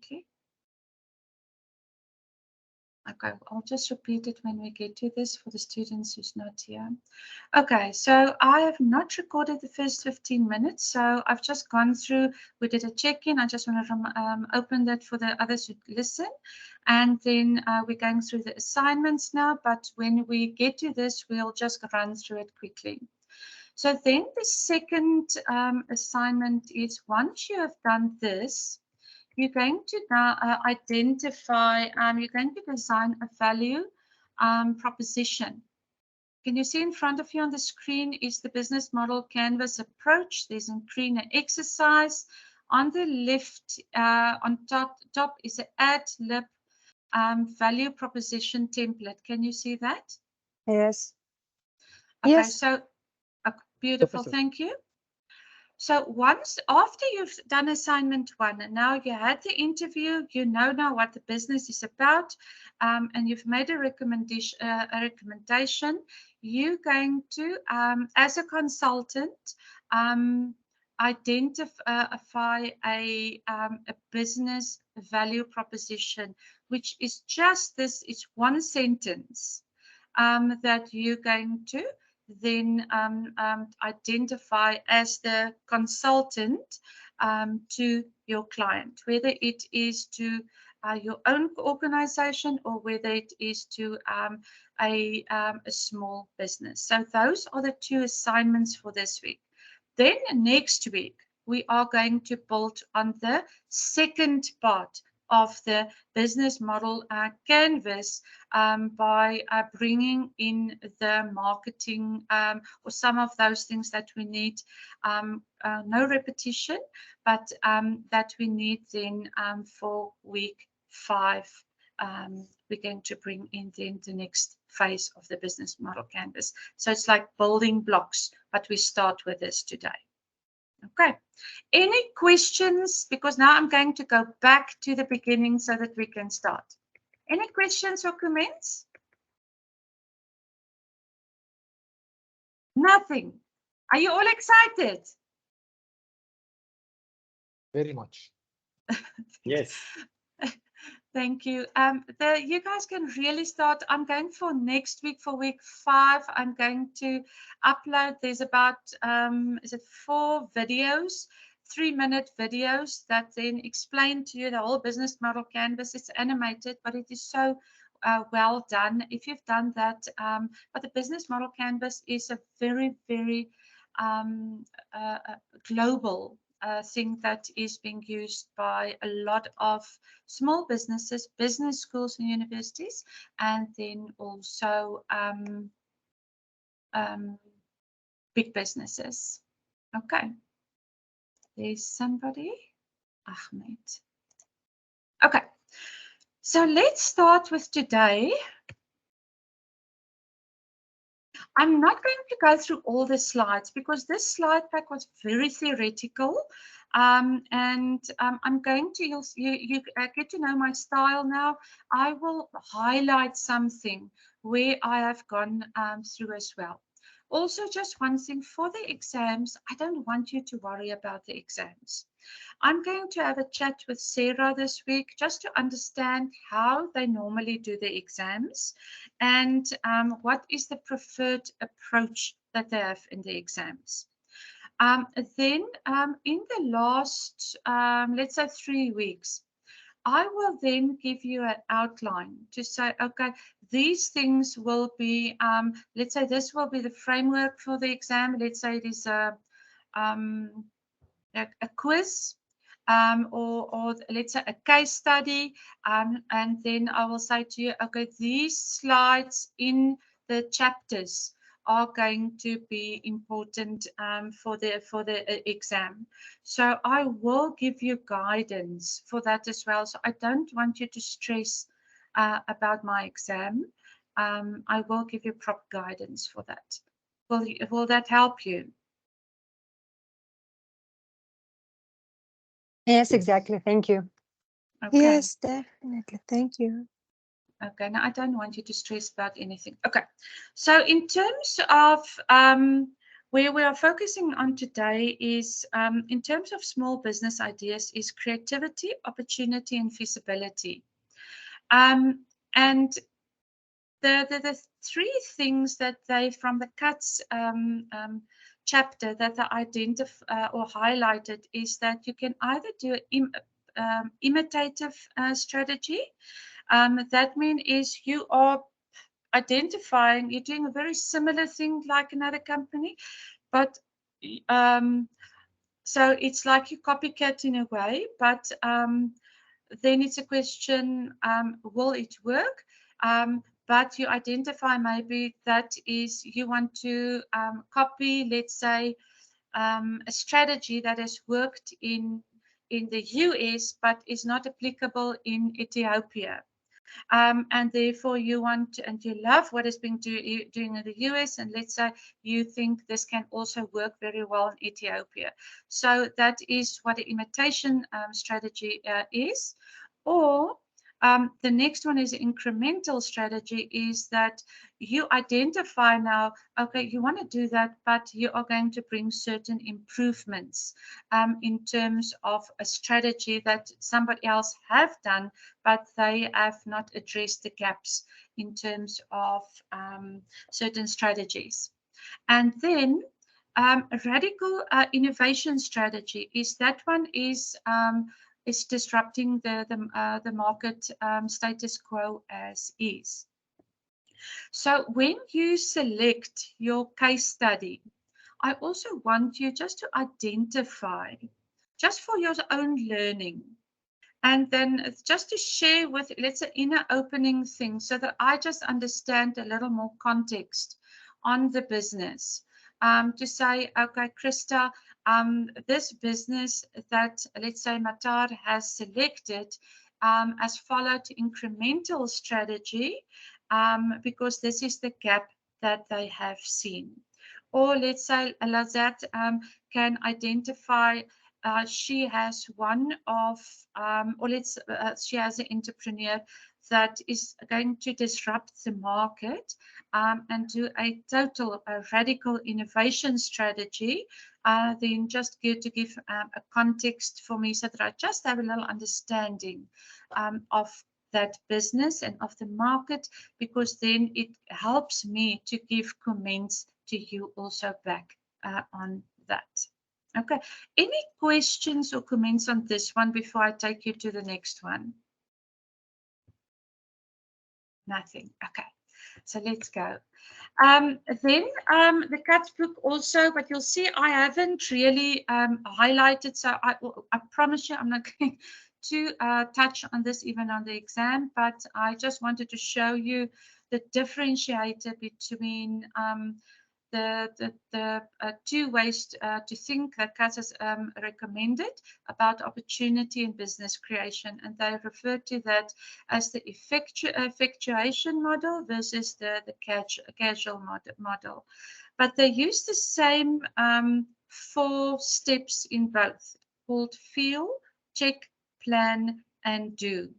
quickly. Okay, I'll just repeat it when we get to this for the students who's not here. Okay, so I have not recorded the first 15 minutes, so I've just gone through, we did a check-in. I just want to open that for the others who listen. And then we're going through the assignments now, but when we get to this, we'll just run through it quickly. So then the second assignment is, once you have done this, you're going to now identify, you're going to design a value proposition. Can you see in front of you on the screen is the business model canvas approach. There's in green an exercise. On the left, on top is an ad lib value proposition template. Can you see that? Yes. Okay, yes. so beautiful, thank you. So once after you've done assignment 1, and now you had the interview, you know now what the business is about, and you've made a recommendation, you're going to, as a consultant, identify a business value proposition, which is just this, it's one sentence that you're going to then identify as the consultant to your client, whether it is to your own organization or whether it is to a small business. So those are the 2 assignments for this week. Then next week, we are going to build on the second part of the business model canvas by bringing in the marketing or some of those things that we need, no repetition, but that we need then for week 5. We're going to bring in then the next phase of the business model canvas. So it's like building blocks, but we start with this today. Okay, any questions? Because now I'm going to go back to the beginning so that we can start. Any questions or comments? Nothing. Are you all excited? Very much. Yes. Thank you. You guys can really start. I'm going for next week, for week 5. I'm going to upload. There's about, is it 4 videos, 3-minute videos that then explain to you the whole business model canvas. It's animated, but it is so well done. If you've done that, but the business model canvas is a very, very global thing that is being used by a lot of small businesses, business schools and universities, and then also big businesses. Okay, there's somebody, Ahmed. Okay, so let's start with today. I'm not going to go through all the slides because this slide pack was very theoretical. I'm going to, you get to know my style now. I will highlight something where I have gone through as well. Also, just one thing for the exams, I don't want you to worry about the exams. I'm going to have a chat with Sarah this week just to understand how they normally do the exams and what is the preferred approach that they have in the exams. Then in the last, let's say 3 weeks, I will then give you an outline to say, okay, these things will be, let's say this will be the framework for the exam. Let's say it is a quiz. Or let's say a case study, and then I will say to you, okay, these slides in the chapters are going to be important for the exam. So I will give you guidance for that as well. So I don't want you to stress about my exam. I will give you proper guidance for that. Will that help you? Yes, exactly. Thank you. Okay. Yes, definitely. Thank you. Okay, now I don't want you to stress about anything. Okay, so in terms of Where we are focusing on today is, in terms of small business ideas, is creativity, opportunity, and feasibility. And the three things that they, from the cuts chapter, that they identify or highlighted is that you can either do an imitative strategy. That means is you are identifying, you're doing a very similar thing like another company, but so it's like you copycat in a way, but then it's a question, will it work? But you identify maybe that is you want to copy, let's say, a strategy that has worked in the US but is not applicable in Ethiopia. And therefore you want to, and you love what is being doing in the US, and let's say you think this can also work very well in Ethiopia. So that is what the imitation strategy is. Or the next one is incremental strategy, is that you identify now, okay, you want to do that, but you are going to bring certain improvements in terms of a strategy that somebody else have done, but they have not addressed the gaps in terms of certain strategies. And then a radical innovation strategy is that one is disrupting the market status quo as is. So when you select your case study, I also want you just to identify, just for your own learning, and then just to share with, let's say, inner opening things, so that I just understand a little more context on the business. To say, okay, Krista, this business that, let's say, Matar has selected has followed incremental strategy because this is the gap that they have seen. Or let's say Lazat can identify she has one of, or she has an entrepreneur that is going to disrupt the market and do a total radical innovation strategy. Then just to give a context for me, so that I just have a little understanding of that business and of the market, because then it helps me to give comments to you also back on that. Okay, any questions or comments on this one before I take you to the next one? Nothing. Okay, so let's go. Then the cut book also, but you'll see I haven't really highlighted, so I promise you I'm not going to touch on this even on the exam, but I just wanted to show you the differentiator between the two ways to think that Kat has recommended about opportunity and business creation, and they refer to that as the effectuation model versus the casual model. But they use the same 4 steps in both, called feel, check, plan, and do.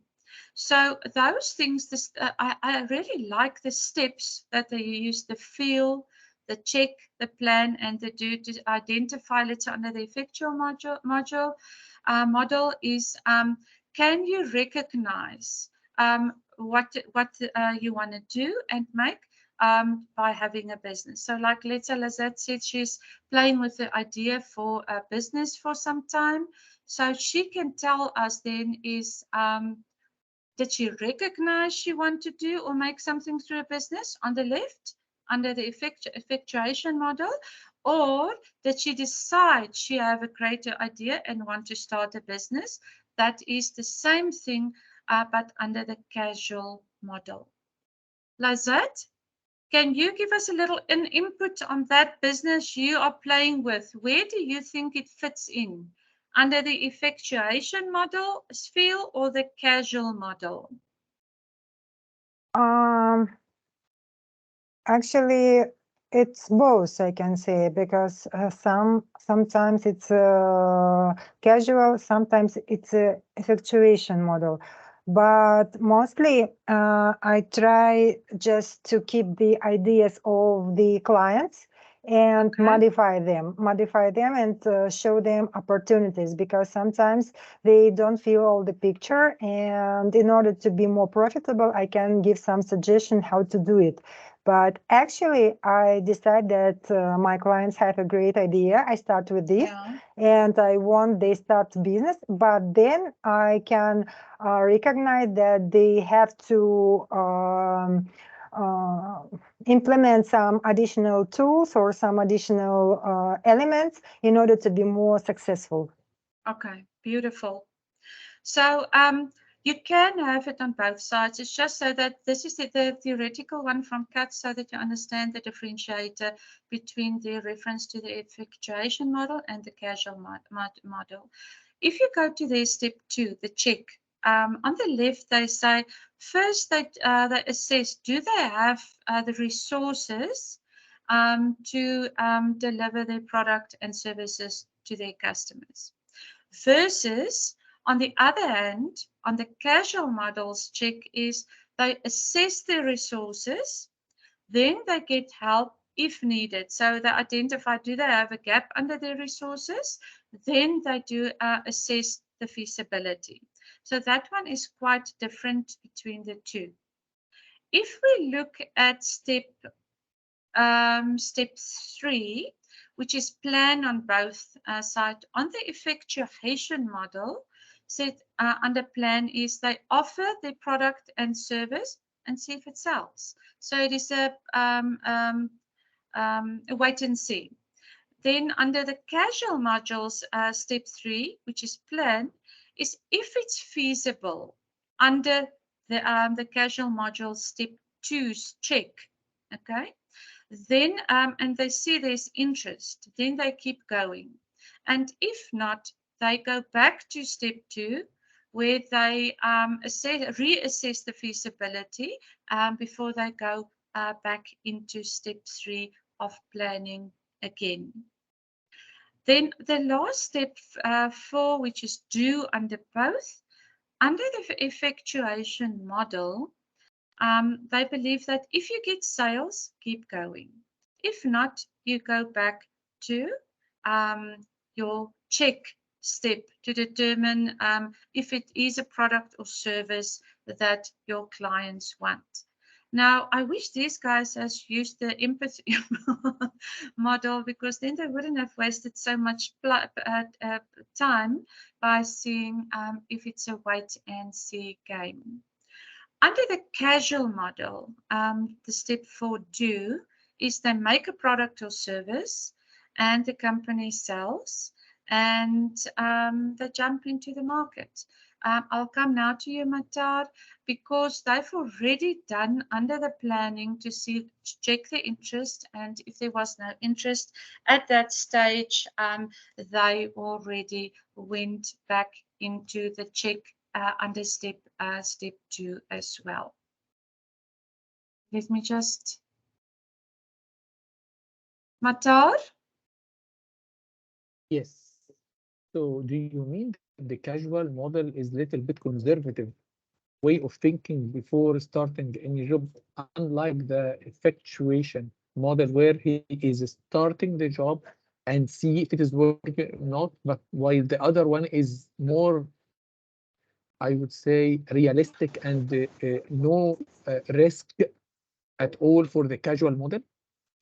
So those things, I really like the steps that they use: the feel, the check, the plan, and the do, to identify, let's say, under the effectual model is, can you recognize what you want to do and make by having a business? So like, let's say Lazette said she's playing with the idea for a business for some time. So she can tell us then is, did she recognize she want to do or make something through a business on the left, under the effectuation model, or did she decide she have a greater idea and want to start a business? That is the same thing, but under the casual model. Lazette, can you give us a little input on that business you are playing with? Where do you think it fits in? Under the effectuation model, feel, or the casual model? Actually, it's both, I can say, because sometimes it's casual, sometimes it's a effectuation model. But mostly, I try just to keep the ideas of the clients and Okay. modify them and show them opportunities, because sometimes they don't feel all the picture, and in order to be more profitable, I can give some suggestion how to do it. But actually, I decide that my clients have a great idea. I start with this, Yeah. and I want they start business. But then I can recognize that they have to implement some additional tools or some additional elements in order to be more successful. Okay, beautiful. So you can have it on both sides. It's just so that this is the theoretical one from Kat, so that you understand the differentiator between the reference to the effectuation model and the casual model. If you go to their step 2, the check, on the left they say first they assess, do they have the resources to deliver their product and services to their customers, versus on the other hand, on the casual models check is they assess the resources, then they get help if needed. So they identify, do they have a gap under their resources? Then they do assess the feasibility. So that one is quite different between the two. If we look at step 3, which is plan on both sides. On the effectuation model, said under plan is they offer the product and service and see if it sells. So it is a wait and see. Then under the casual modules, step 3, which is plan, is if it's feasible. Under the casual module, step 2's check. Okay. Then and they see there's interest, then they keep going, and if not, they go back to step 2, where they reassess the feasibility before they go back into step 3 of planning again. Then the last step 4, which is do under both, under the effectuation model, they believe that if you get sales, keep going. If not, you go back to your check step to determine if it is a product or service that your clients want. Now, I wish these guys has used the empathy model, because then they wouldn't have wasted so much time by seeing if it's a wait and see game. Under the casual model, the step 4 do is they make a product or service and the company sells, and they jump into the market. I'll come now to you, Matad, because they've already done under the planning to check the interest, and if there was no interest at that stage, they already went back into the check under step 2 as well. Let me just... Matar? Yes. So do you mean the casual model is little bit conservative way of thinking before starting any job, unlike the effectuation model where he is starting the job and see if it is working or not, but while the other one is more, I would say, realistic and no risk at all for the casual model.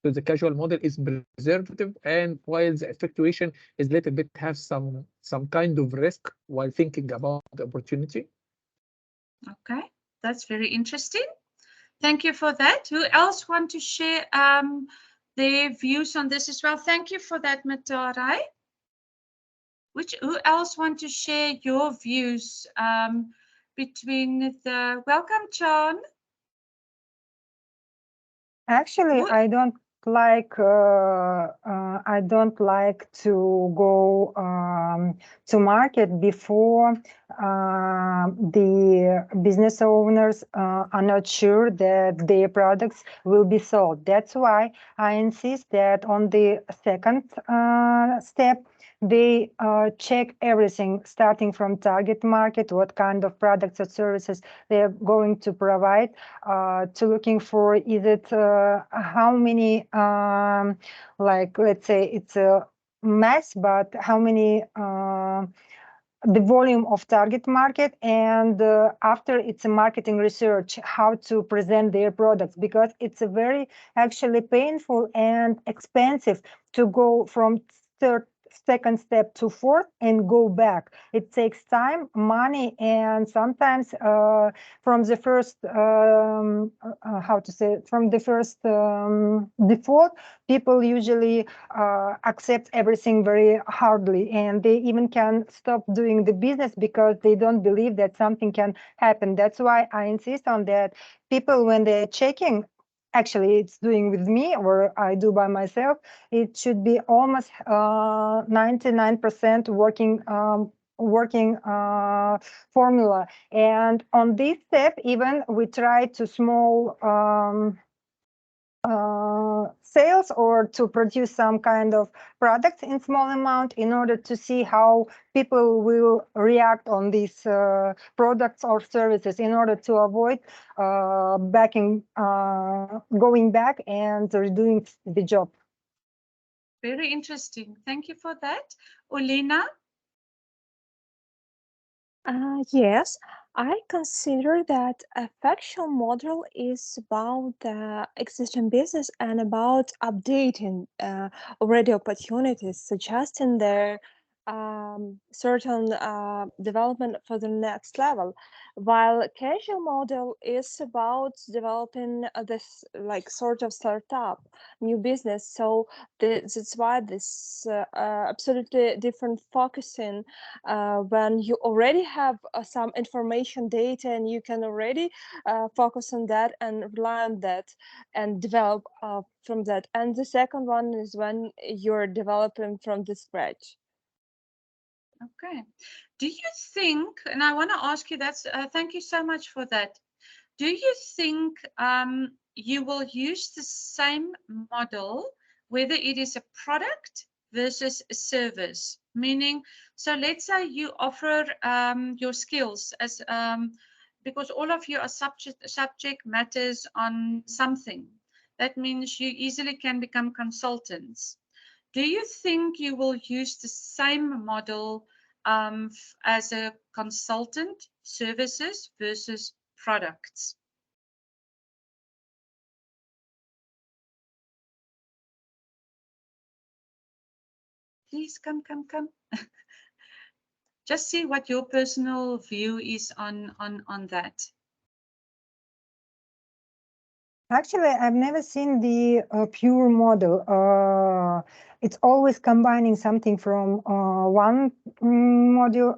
So the casual model is preservative, and while the effectuation is little bit have some kind of risk while thinking about the opportunity. Okay, that's very interesting. Thank you for that. Who else want to share their views on this as well? Thank you for that, Matarai. Who else want to share your views between the... Welcome, John. Actually, I don't like to go to market before the business owners are not sure that their products will be sold. That's why I insist that on the second step, they check everything, starting from target market, what kind of products or services they are going to provide, to looking for is it how many, like let's say it's a mass, but how many the volume of target market, and after it's a marketing research how to present their products, because it's a very actually painful and expensive to go from third second step to fourth and go back. It takes time, money, and sometimes from the first how to say it, from the first default, people usually accept everything very hardly, and they even can stop doing the business because they don't believe that something can happen. That's why I insist on that. People, when they're checking, actually it's doing with me or I do by myself, it should be almost 99% working formula. And on this step, even we try to small sales or to produce some kind of products in small amount in order to see how people will react on these products or services, in order to avoid going back and redoing the job. Very interesting. Thank you for that. Olena? Yes, I consider that a factual model is about the existing business and about updating already opportunities, suggesting their certain development for the next level, while casual model is about developing this like sort of startup, new business. So that's why this absolutely different focusing when you already have some information data and you can already focus on that and rely on that and develop from that. And the second one is when you're developing from the scratch. Okay. Do you think, and I want to ask you that, thank you so much for that. Do you think you will use the same model, whether it is a product versus a service? Meaning, so let's say you offer your skills as, because all of you are subject matters on something. That means you easily can become consultants. Do you think you will use the same model as a consultant, services versus products? Please come. Just see what your personal view is on that. Actually, I've never seen the pure model. It's always combining something from one model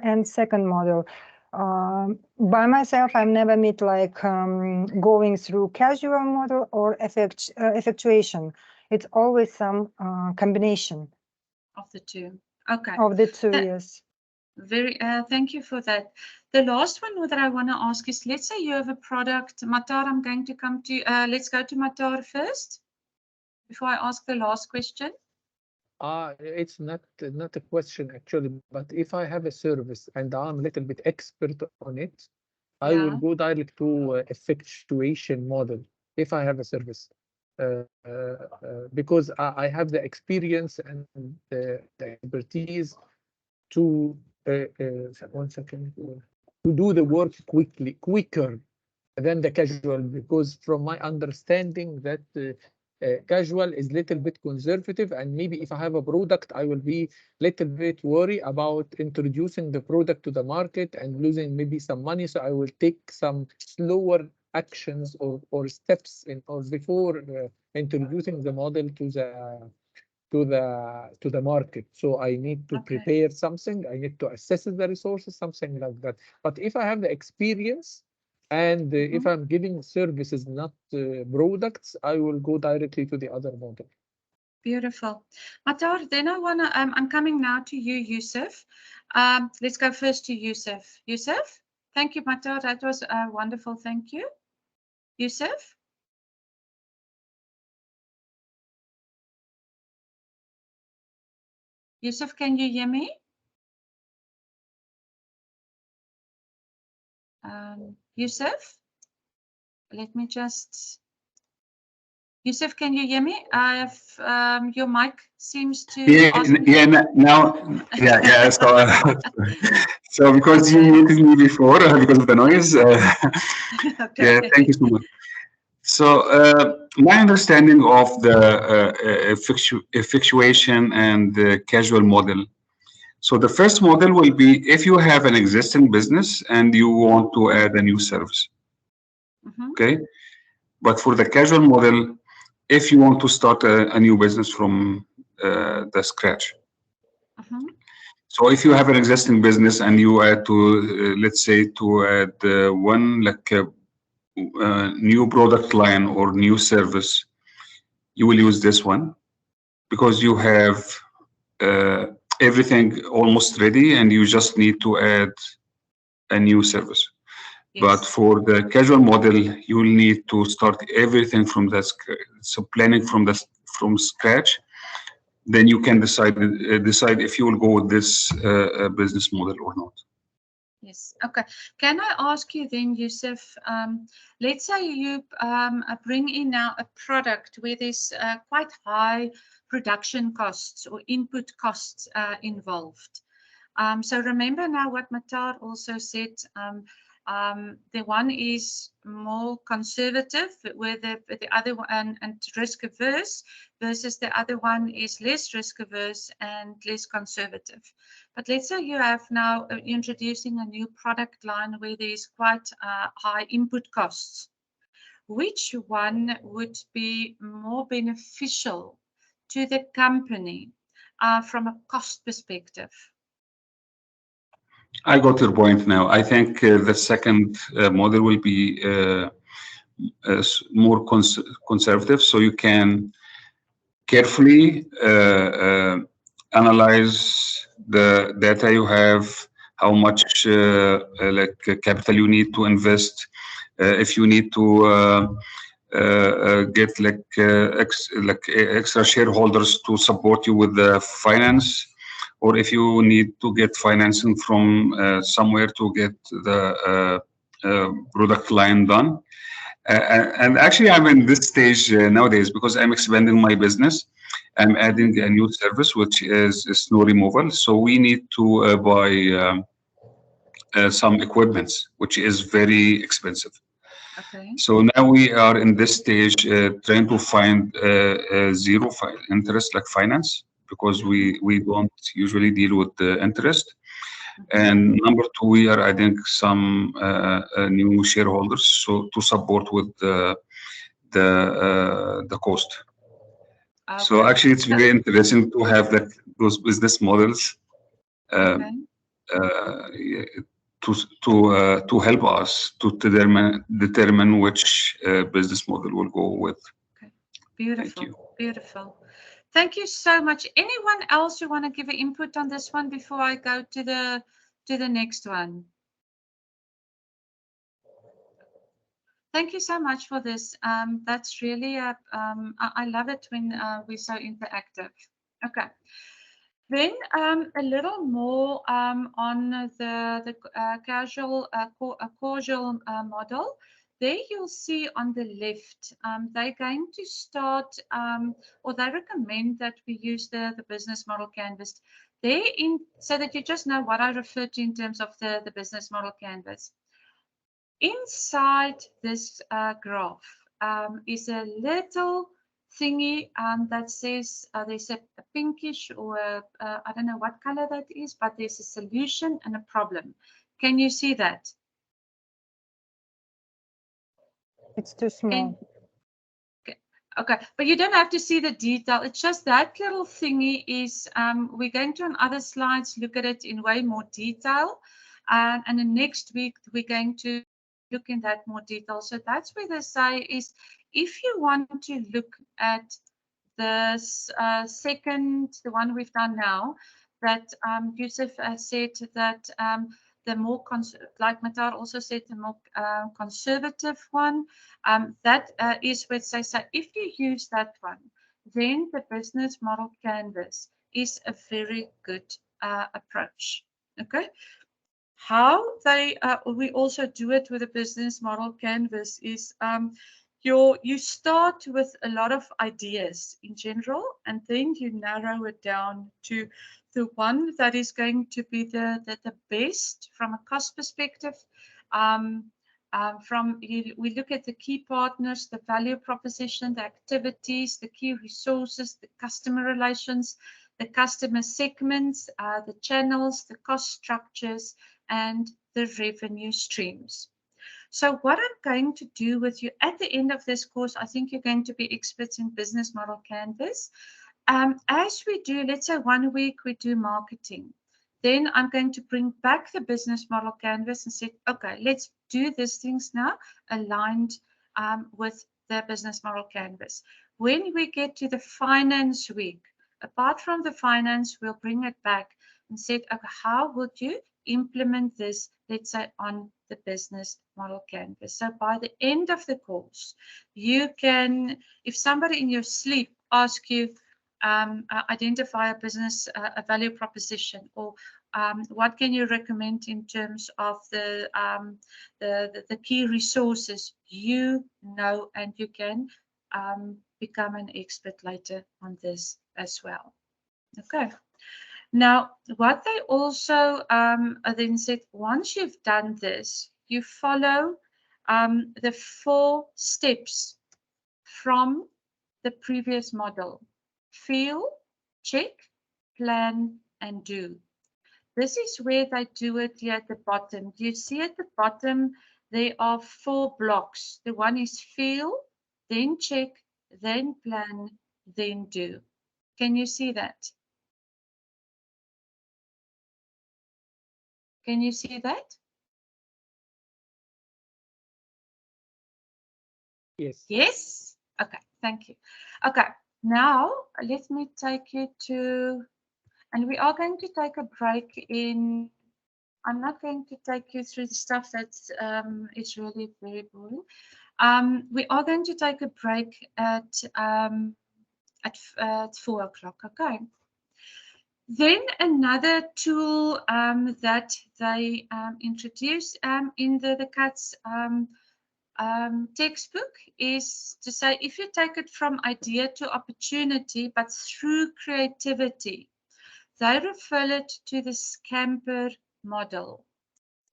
and second model. By myself, I've never met like going through casual model or effectuation. It's always some combination Of the two. Okay. of the two, yes. Very, thank you for that. The last one that I want to ask is, let's say you have a product. Matar, I'm going to come to, let's go to Matar first, before I ask the last question. It's not a question actually, but if I have a service and I'm a little bit expert on it, I will go direct to effectuation model if I have a service. Because I have the experience and the expertise to 1 second, to do the work quicker than the casual, because from my understanding that casual is little bit conservative, and maybe if I have a product, I will be little bit worried about introducing the product to the market and losing maybe some money. So I will take some slower actions or steps in or before introducing the model to the market. So I need to prepare something, I need to assess the resources, something like that. But if I have the experience and if I'm giving services, not products, I will go directly to the other model. Beautiful. Matar, then I want to, I'm coming now to you, Yusuf. Let's go first to Yusuf. Yusuf? Thank you, Matar. That was wonderful. Thank you. Yusuf? Yusuf, can you hear me? Yusuf, let me just. Yusuf, can you hear me? Your mic seems to. Now, yeah. So, so because you Okay. muted me before because of the noise. Okay. Yeah, thank you so much. So, my understanding of the effectuation and the casual model. So, the first model will be if you have an existing business and you want to add a new service. Mhm, Okay. But for the casual model, if you want to start a new business from the scratch. mhm, So if you have an existing business and you add to, let's say, to add one like new product line or new service, you will use this one because you have uh, everything almost ready and you just need to add a new service. But Yes. for the casual model, you will need to start everything from the so planning from scratch. Then you can decide if you will go with this business model or not. Yes. Okay. Can I ask you then, Yusuf, let's say you bring in now a product where there's quite high production costs or input costs involved. So remember now what Matar also said. The one is more conservative, where the other one and risk averse, versus the other one is less risk averse and less conservative. But let's say you have now introducing a new product line where there's quite high input costs. Which one would be more beneficial to the company from a cost perspective? I got your point now. I think the second model will be more conservative, so you can carefully analyze the data you have, how much capital you need to invest, if you need to get extra shareholders to support you with the finance, or if you need to get financing from somewhere to get the product line done. And actually, I'm in this stage nowadays because I'm expanding my business. I'm adding a new service, which is snow removal. So we need to buy some equipments, which is very expensive. Okay. So now we are in this stage trying to find zero interest like finance because we don't usually deal with the interest. And number two, we are adding some new shareholders so to support with the cost. So Okay. actually, it's very interesting to have those business models Okay. yeah, to help us to determine which business model we'll go with. Okay. Thank Beautiful. you. Beautiful. Thank you so much. Anyone else who want to give an input on this one before I go to the next one? Thank you so much for this. That's really I love it when we're so interactive. Okay. Then a little more on the casual causal model. There you'll see on the left, they're going to start, or they recommend that we use the business model canvas. There in so that you just know what I refer to in terms of the business model canvas. Inside this graph is a little thingy that says there's a pinkish or I don't know what color that is, but there's a solution and a problem. Can you see that? It's too small. Okay, but you don't have to see the detail. It's just that little thingy is, we're going to on other slides look at it in way more detail. And the next week, we're going to look in that more detail. So that's where they say is, if you want to look at this the one we've done now, that Yusuf said that the more, like Matar also said, the more conservative one, that is where they say, if you use that one, then the business model canvas is a very good approach. Okay. How we also do it with a business model canvas is you start with a lot of ideas in general, and then you narrow it down to the one that is going to be the best from a cost perspective. We look at the key partners, the value proposition, the activities, the key resources, the customer relations, the customer segments, the channels, the cost structures, and the revenue streams. So what I'm going to do with you at the end of this course, I think you're going to be experts in business model canvas. As we do, let's say 1 week we do marketing. Then I'm going to bring back the business model canvas and say, okay, let's do these things now aligned with the business model canvas. When we get to the finance week, apart from the finance, we'll bring it back and say, okay, how would you implement this, let's say, on the business model canvas? So by the end of the course, you can, if somebody in your sleep asks you, identify a business, a value proposition, or what can you recommend in terms of the key resources, you know, and you can become an expert later on this as well. Okay. Now, what they also then said, once you've done this, you follow the 4 steps from the previous model: feel, check, plan, and do. This is where they do it here at the bottom. You see at the bottom, there are 4 blocks. The one is feel, then check, then plan, then do. Can you see that? Can you see that? Yes. Yes? Okay, thank you. Okay, now let me take you to, and we are going to take a break in, I'm not going to take you through the stuff that is really very boring. We are going to take a break at 4 o'clock, okay? Then another tool that they introduced in the CATS textbook is to say, if you take it from idea to opportunity, but through creativity, they refer it to the Scamper model.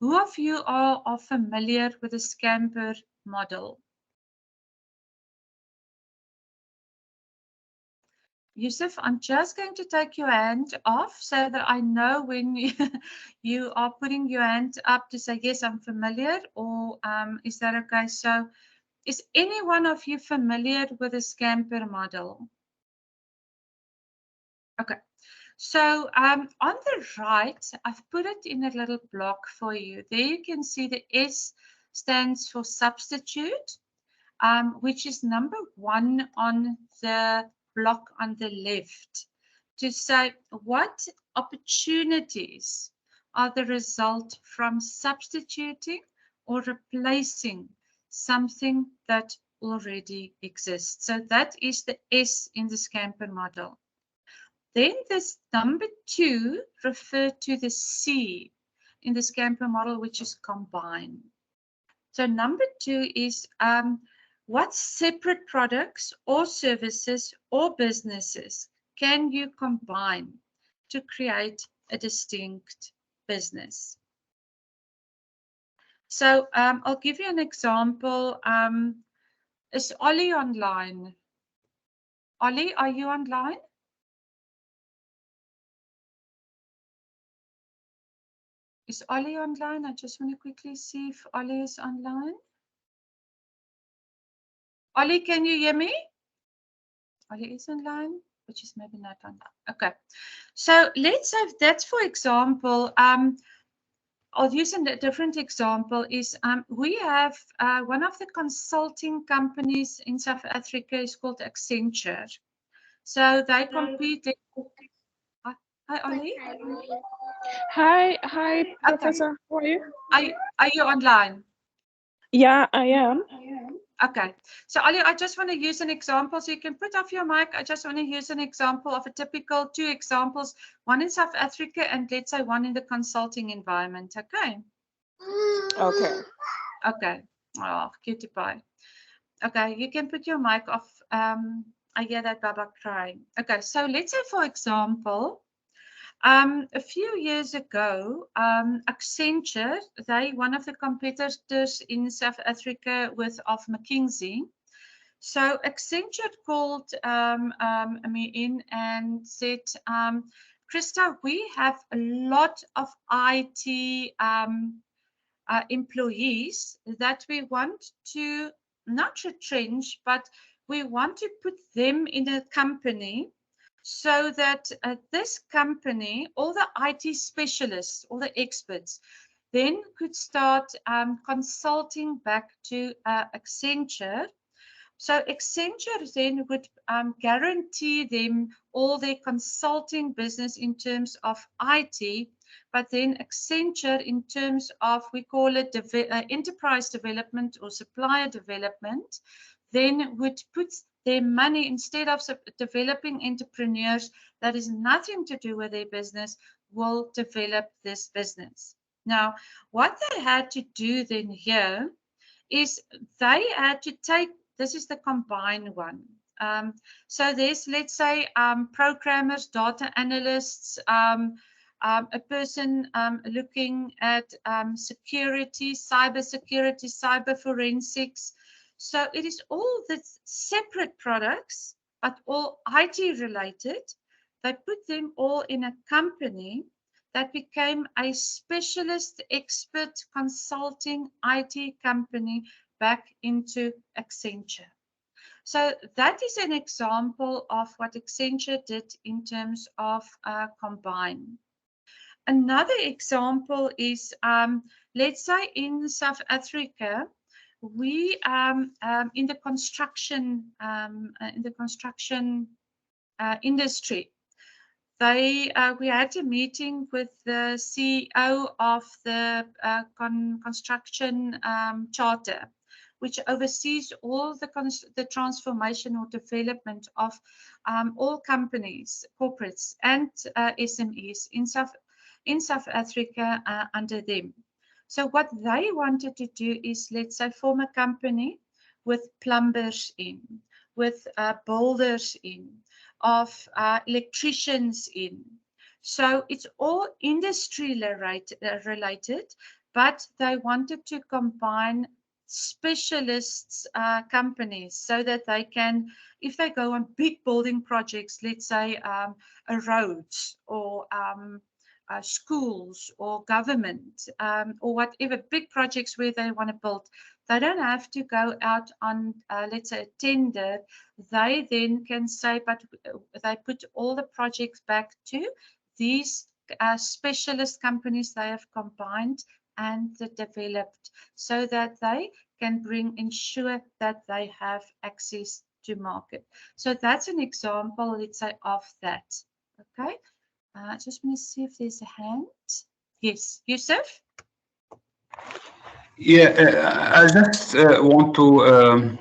Who of you are familiar with the Scamper model? Yusuf, I'm just going to take your hand off so that I know when you are putting your hand up to say, yes, I'm familiar, or is that okay? So is any one of you familiar with the Scamper model? Okay. So on the right, I've put it in a little block for you. There you can see the S stands for substitute, which is number 1 on the block on the left, to say what opportunities are the result from substituting or replacing something that already exists. So that is the S in the Scamper model. Then this number 2 refers to the C in the Scamper model, which is combine. So number 2 is what separate products or services or businesses can you combine to create a distinct business? So I'll give you an example. Is Ollie online? Ollie, are you online? Is Ollie online? I just want to quickly see if Ollie is online. Ollie, can you hear me? Ollie is online, which is maybe not online. Okay. So let's have that, for example. I'll use a different example. Is we have one of the consulting companies in South Africa is called Accenture. So they compete. Hi, Ollie. Hi, Professor. How are you? Are you online? Yeah, I am. Okay, so Ali, I just want to use an example. So you can put off your mic. I just want to use an example of a typical 2 examples, one in South Africa and let's say one in the consulting environment. Okay. Okay. Okay. Oh, cutie pie. Okay, you can put your mic off. I hear that Baba crying. Okay, so let's say, for example, a few years ago, Accenture, one of the competitors in South Africa of McKinsey. So Accenture called me in and said, Krista, we have a lot of IT employees that we want to not retrench, but we want to put them in a company so that this company, all the IT specialists, all the experts, then could start consulting back to Accenture. So Accenture then would guarantee them all their consulting business in terms of IT, but then Accenture in terms of, we call it enterprise development or supplier development, then would put their money, instead of developing entrepreneurs that is nothing to do with their business, will develop this business. Now, what they had to do then here is they had to take, this is the combined one. So there's, let's say, programmers, data analysts, a person looking at security, cyber security, cyber forensics. So it is all the separate products, but all IT related. They put them all in a company that became a specialist expert consulting IT company back into Accenture. So that is an example of what Accenture did in terms of combine. Another example is, let's say in South Africa, we in the construction industry. We had a meeting with the CEO of the construction charter, which oversees all the transformation or development of all companies, corporates, and SMEs in South Africa under them. So what they wanted to do is, let's say, form a company with plumbers in, with builders in, of electricians in. So it's all industry related, but they wanted to combine specialists companies so that they can, if they go on big building projects, let's say a roads or schools or government or whatever big projects where they want to build, they don't have to go out on, let's say, a tender. They then can say, but they put all the projects back to these specialist companies they have combined and developed, so that they can ensure that they have access to market. So that's an example, let's say, of that. Okay. I just want to see if there's a hand. Yes, Yusuf? Yeah, I just want to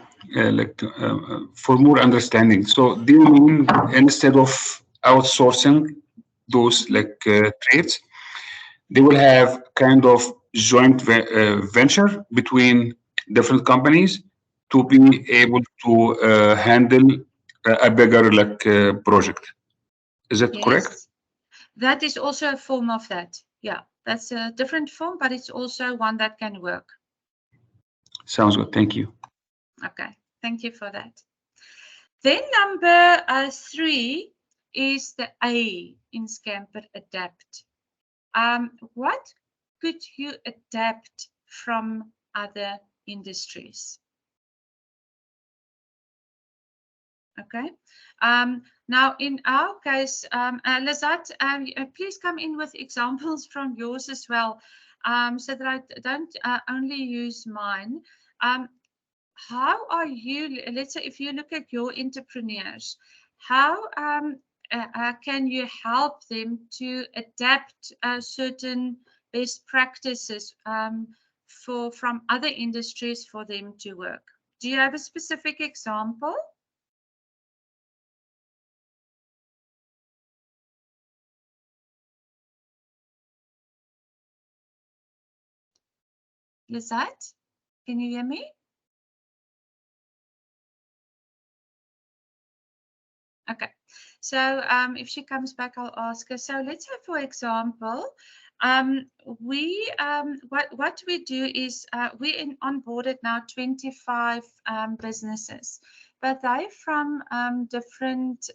for more understanding. So, do you mean instead of outsourcing those trades, they will have kind of joint venture between different companies to be able to handle a bigger project? Is that correct? Yes. That is also a form of that. Yeah, that's a different form, but it's also one that can work. Sounds good. Thank you. Okay, thank you for that. Then number 3 is the A in Scamper, adapt. What could you adapt from other industries? Okay. Now, in our case, Lazat, please come in with examples from yours as well, so that I don't only use mine. How are you, let's say, if you look at your entrepreneurs, how can you help them to adapt certain best practices from other industries for them to work? Do you have a specific example? Lizette, can you hear me? Okay, so if she comes back, I'll ask her. So let's say, for example, what we do is we onboarded now 25 businesses, but they're from different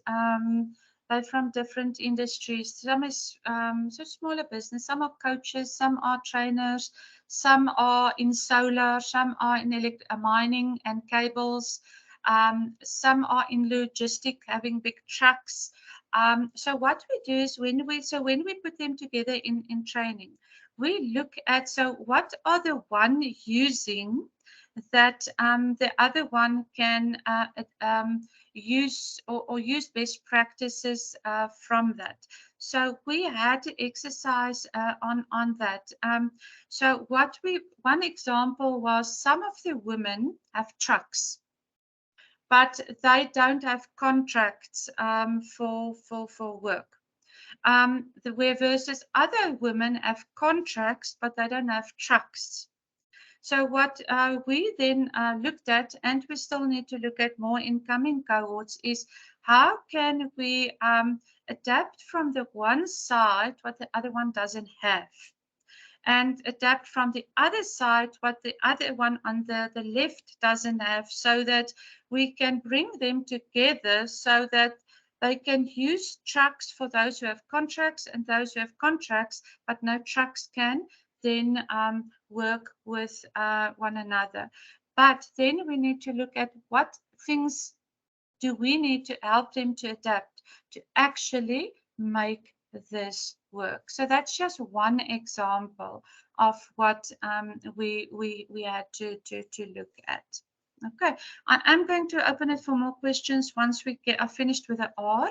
industries. Some is so smaller business. Some are coaches, some are trainers, some are in solar, some are in mining and cables. Some are in logistic, having big trucks. So what we do is when we put them together in training, we look at, so what are the one using that the other one can use or use best practices from that. So we had to exercise on that. So one example was some of the women have trucks, but they don't have contracts for work. Where versus other women have contracts, but they don't have trucks. So what we then looked at, and we still need to look at more incoming cohorts, is how can we adapt from the one side what the other one doesn't have, and adapt from the other side what the other one on the left doesn't have, so that we can bring them together so that they can use trucks for those who have contracts, and those who have contracts but no trucks can then work with one another. But then we need to look at what things do we need to help them to adapt to actually make this work. So that's just one example of what we had to look at. Okay, I'm going to open it for more questions once we are finished with the R.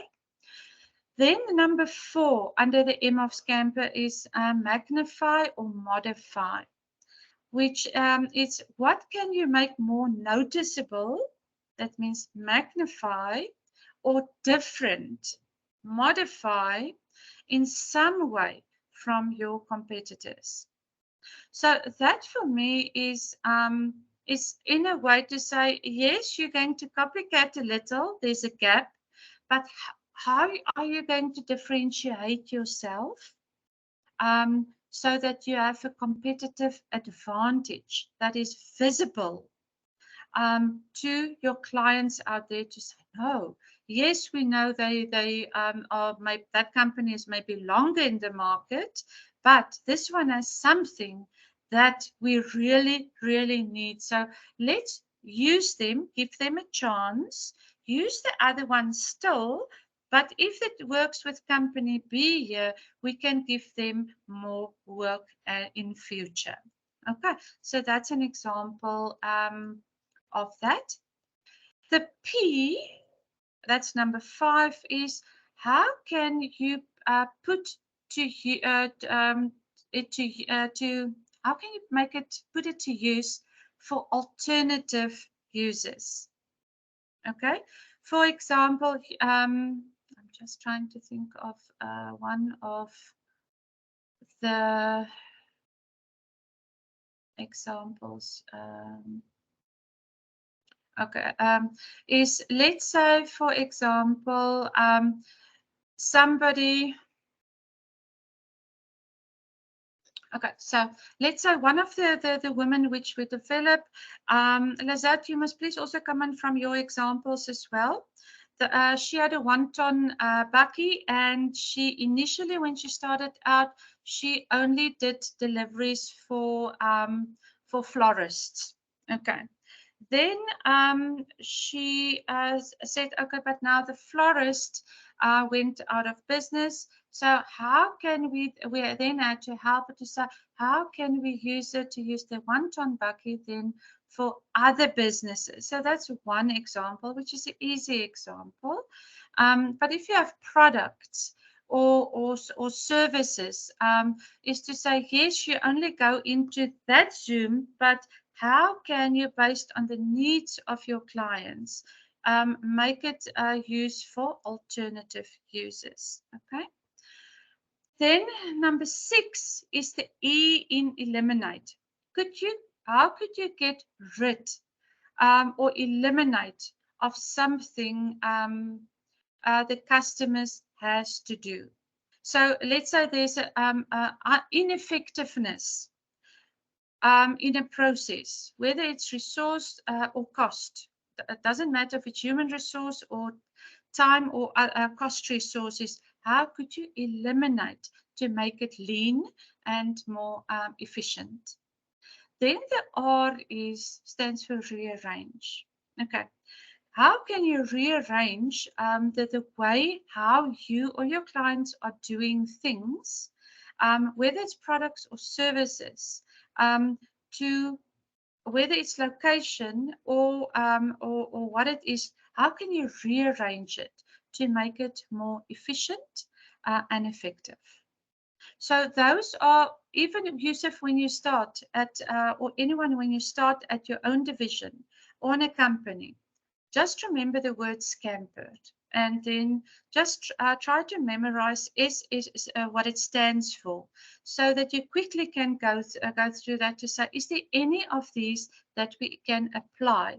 Then number 4 under the M of Scamper is magnify or modify, which is what can you make more noticeable? That means magnify, or different, modify in some way from your competitors. So that for me is in a way to say, yes, you're going to copycat a little, there's a gap, but how are you going to differentiate yourself so that you have a competitive advantage that is visible to your clients out there, to say, no, yes, we know they are maybe that company is maybe longer in the market, but this one has something that we really need. So let's use them, give them a chance, use the other one still, but if it works with company B here, we can give them more work in future. Okay, so that's an example of that. The P, that's number 5, is how can you put to how can you put it to use for alternative users? Okay, for example, I'm just trying to think of one of the examples. Okay, is, let's say, for example, somebody. Okay, so let's say one of the women which we develop, Lazat, you must please also comment from your examples as well. She had a 1-ton bakkie, and she initially, when she started out, she only did deliveries for florists. Okay. Then she said, okay, but now the florist went out of business. So how can we then had to help her to say, how can we use it to use the 1-ton bucket then for other businesses? So that's one example, which is an easy example. But if you have products or services, is to say, yes, you only go into that Zoom, but how can you, based on the needs of your clients, make it used for alternative uses. Okay. Then number 6 is the E in eliminate. How could you get rid or eliminate of something the customers has to do? So let's say there's a ineffectiveness in a process, whether it's resource or cost. It doesn't matter if it's human resource or time or cost resources. How could you eliminate to make it lean and more efficient? Then the R stands for rearrange. Okay. How can you rearrange the way how you or your clients are doing things, whether it's products or services, to whether it's location or what it is? How can you rearrange it to make it more efficient and effective? So those are, even Yusuf, when you start at, or anyone when you start at your own division or in a company, just remember the word scampered, and then just try to memorize is what it stands for, so that you quickly can go through that to say, is there any of these that we can apply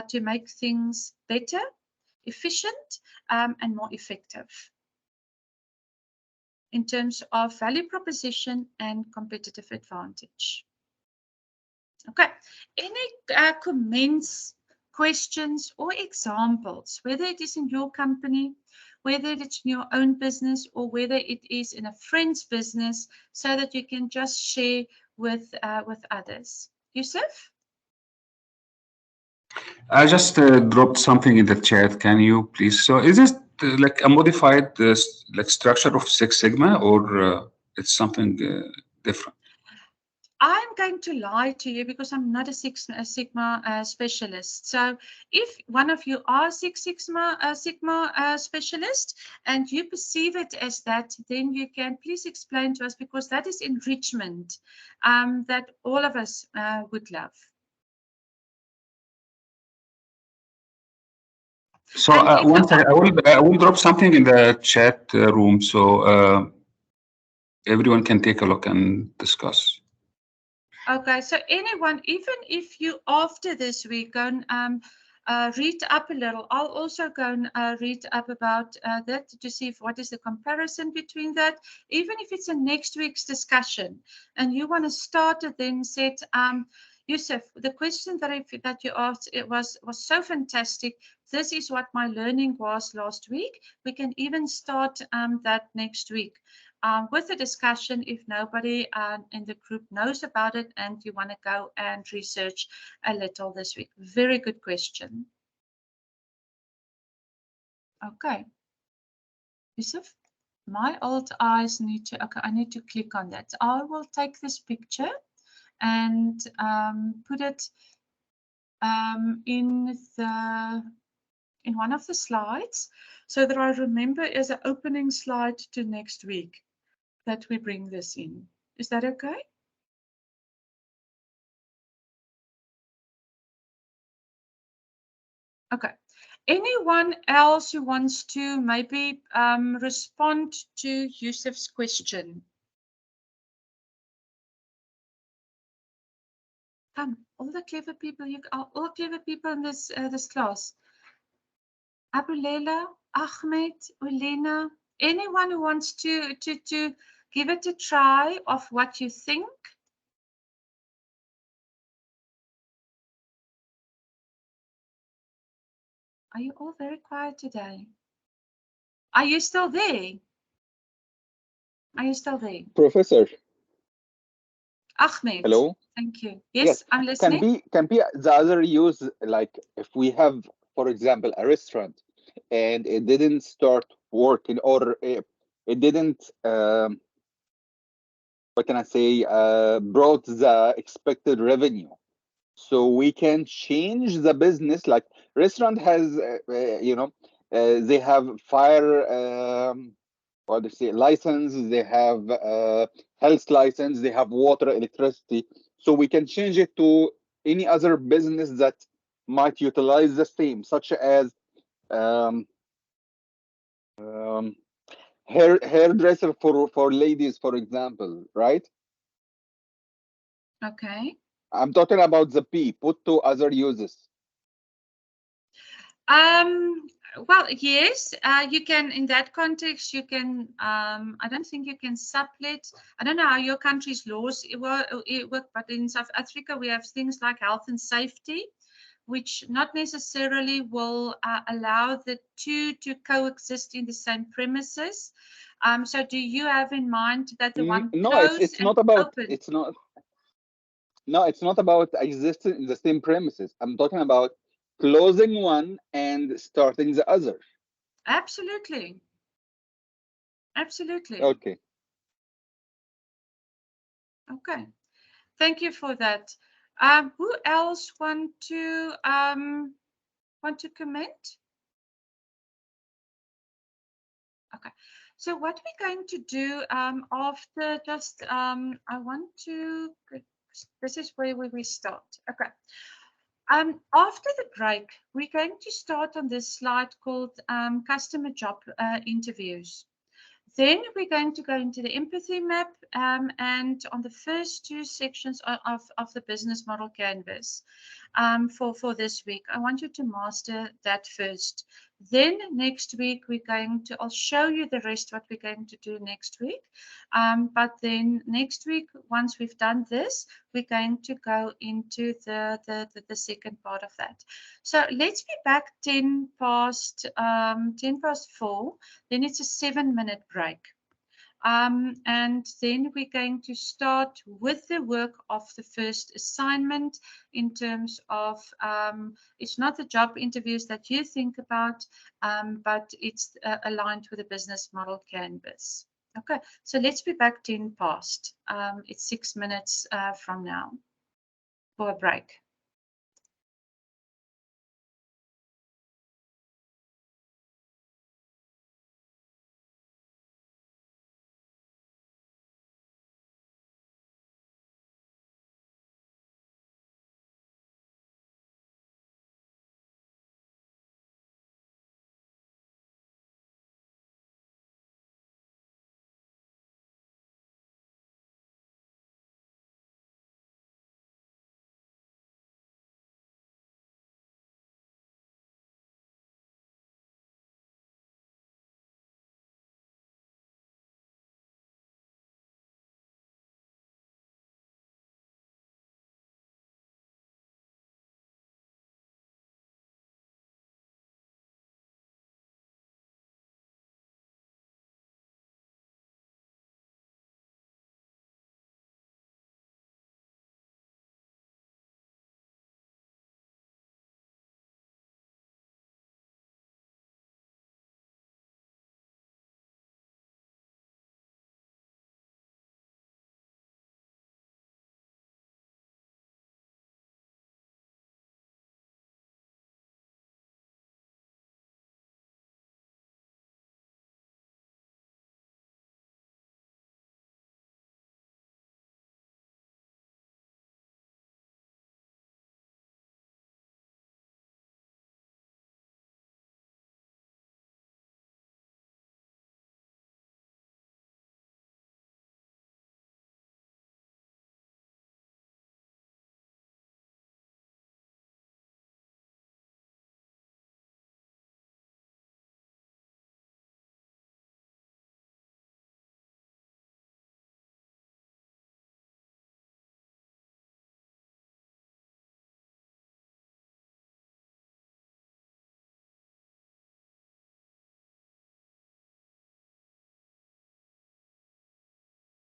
to make things better, efficient, and more effective in terms of value proposition and competitive advantage. Okay, any comments, questions, or examples, whether it is in your company, whether it's in your own business, or whether it is in a friend's business, so that you can just share with others. Yusuf? I just dropped something in the chat. Can you please? So is this like a modified like structure of Six Sigma, or it's something different? I'm going to lie to you because I'm not a Six Sigma specialist. So if one of you are Six Sigma specialist and you perceive it as that, then you can please explain to us, because that is enrichment that all of us would love. So one second, I will drop something in the chat room so everyone can take a look and discuss. Okay, so anyone, even if you after this week go and read up a little, I'll also go and read up about that to see what is the comparison between that. Even if it's a next week's discussion and you want to start it, then said, Yusuf, the question that you asked, it was so fantastic. This is what my learning was last week. We can even start that next week. With the discussion, if nobody in the group knows about it and you want to go and research a little this week. Very good question. Okay. Yusuf, my old eyes need to, okay, I need to click on that. I will take this picture and put it in one of the slides so that I remember as an opening slide to next week that we bring this in. Is that okay? Okay. Anyone else who wants to maybe respond to Yusuf's question? Come, all the clever people, all clever people in this class. Abulela, Ahmed, Ulena, anyone who wants to give it a try of what you think? Are you all very quiet today? Are you still there? Are you still there? Professor. Ahmed. Hello. Thank you. Yes, I'm listening. Can be the other use, like if we have, for example, a restaurant and it didn't start working, or it didn't what can I say, brought the expected revenue. So we can change the business. Like restaurant has, they have fire, what they say, license. They have health license. They have water, electricity. So we can change it to any other business that might utilize the same, such as um, um, hairdresser for ladies, for example, right? Okay. I'm talking about the P put to other uses. Well, yes, you can, in that context, you can, I don't think you can sublet. I don't know how your country's laws work, but in South Africa, we have things like health and safety, which not necessarily will allow the two to coexist in the same premises. So do you have in mind that the one No, closed it's and not about, open? it's not, no, it's not about existing in the same premises. I'm talking about closing one and starting the other. Absolutely. Absolutely. Okay. Okay. Thank you for that. Who else want to comment? Okay. So what we're going to do after just I want to, this is where we start. Okay. After the break, we're going to start on this slide called customer job interviews. Then we're going to go into the empathy map and on the first two sections of the business model canvas for this week. I want you to master that first. Then next week, I'll show you the rest what we're going to do next week. But then next week, once we've done this, we're going to go into the second part of that. So let's be back 10 past 4. Then it's a 7-minute break. And then we're going to start with the work of the first assignment in terms of it's not the job interviews that you think about, but it's aligned with the business model canvas. Okay, so let's be back 10 past. It's 6 minutes from now for a break.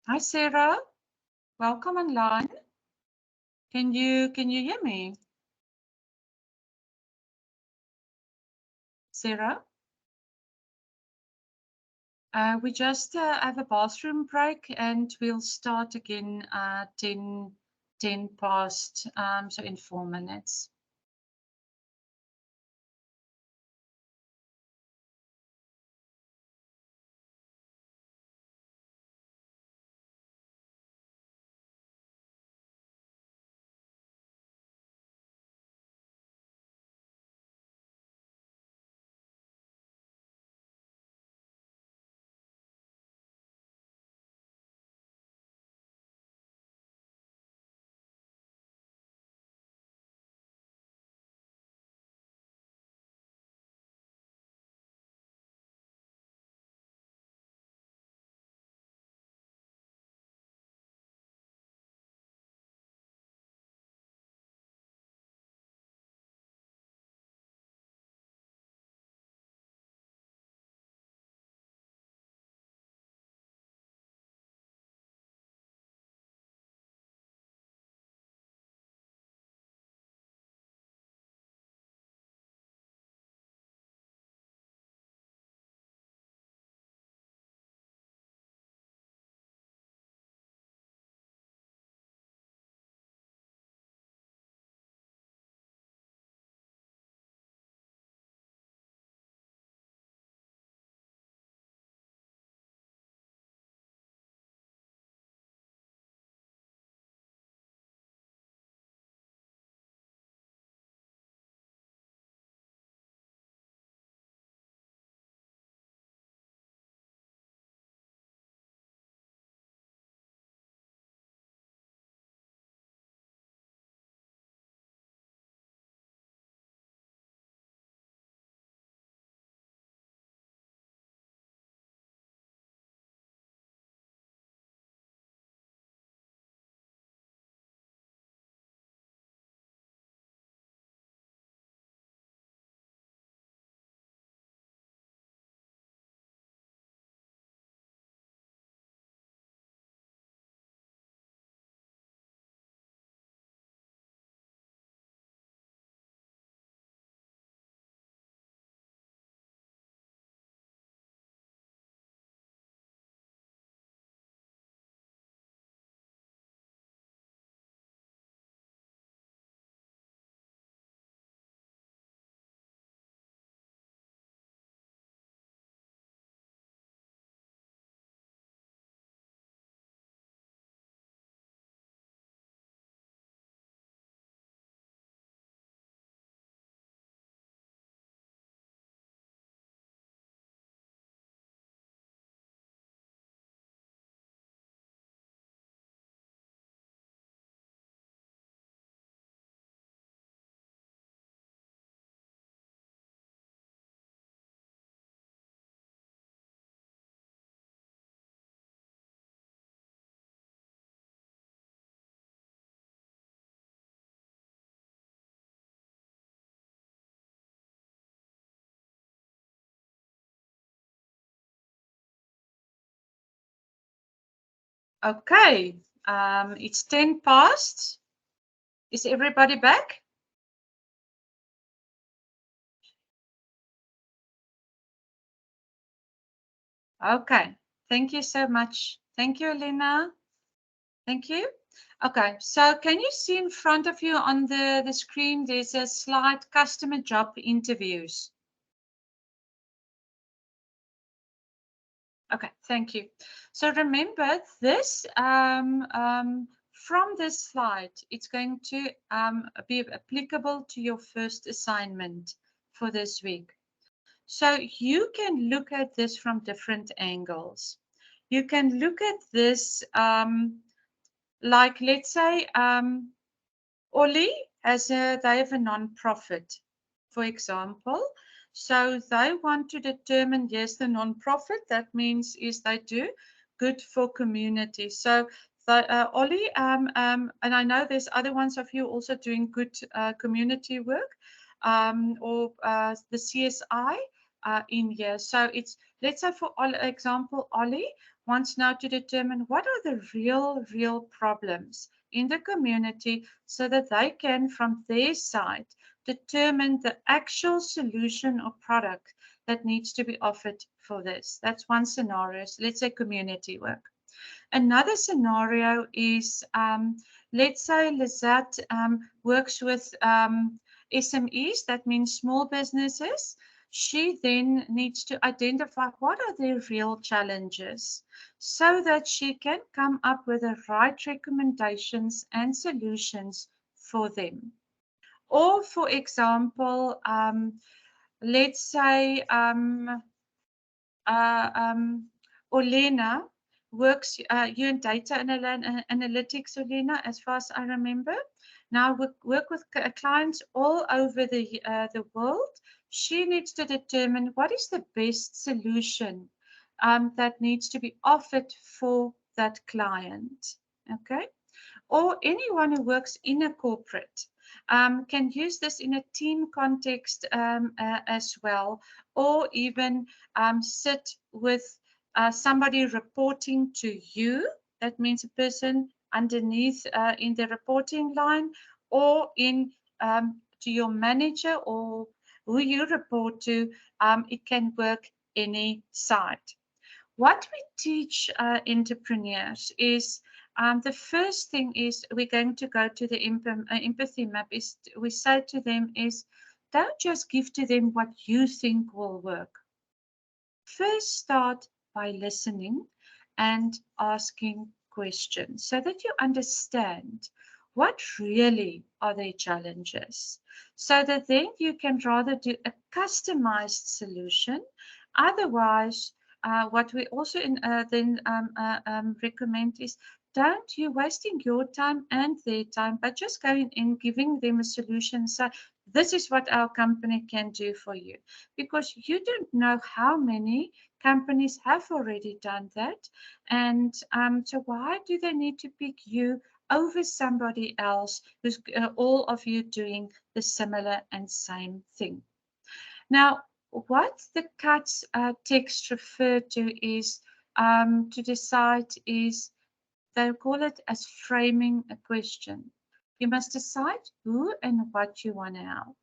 Hi, Sarah. Welcome online. Can you hear me? Sarah? We just have a bathroom break and we'll start again 10 past, so in 4 minutes. Okay, it's 10 past. Is everybody back? Okay, thank you so much. Thank you, Elena. Thank you. Okay, so can you see in front of you on the screen, there's a slide, customer job interviews. Okay, thank you. So remember this, from this slide, it's going to be applicable to your first assignment for this week. So you can look at this from different angles. You can look at this like, let's say, Oli they have a non-profit, for example. So they want to determine, yes, the non-profit, that means is they do good for community. So Oli, and I know there's other ones of you also doing good community work, or the CSI in here. So it's, let's say for example, Oli wants now to determine what are the real problems in the community so that they can, from their side, determine the actual solution or product that needs to be offered for this. That's one scenario. So let's say community work. Another scenario is, let's say Lizette works with SMEs, that means small businesses. She then needs to identify what are their real challenges so that she can come up with the right recommendations and solutions for them. Or, for example, let's say Olena works, you in data analytics, Olena, as far as I remember. Now we work with clients all over the world. She needs to determine what is the best solution that needs to be offered for that client. Okay. Or anyone who works in a corporate can use this in a team context as well, or even sit with somebody reporting to you. That means a person underneath in the reporting line, or in to your manager or who you report to. It can work any side. What we teach entrepreneurs is, the first thing is, we're going to go to the empathy map, is we say to them is, don't just give to them what you think will work. First start by listening and asking questions so that you understand what really are their challenges, so that then you can rather do a customized solution. Otherwise, what we also then recommend is, don't you wasting your time and their time, but just going in, giving them a solution. So this is what our company can do for you, because you don't know how many companies have already done that. And so why do they need to pick you over somebody else who's all of you doing the similar and same thing? Now, what the CUTS text refer to is, to decide is, they call it as framing a question. You must decide who and what you want to help.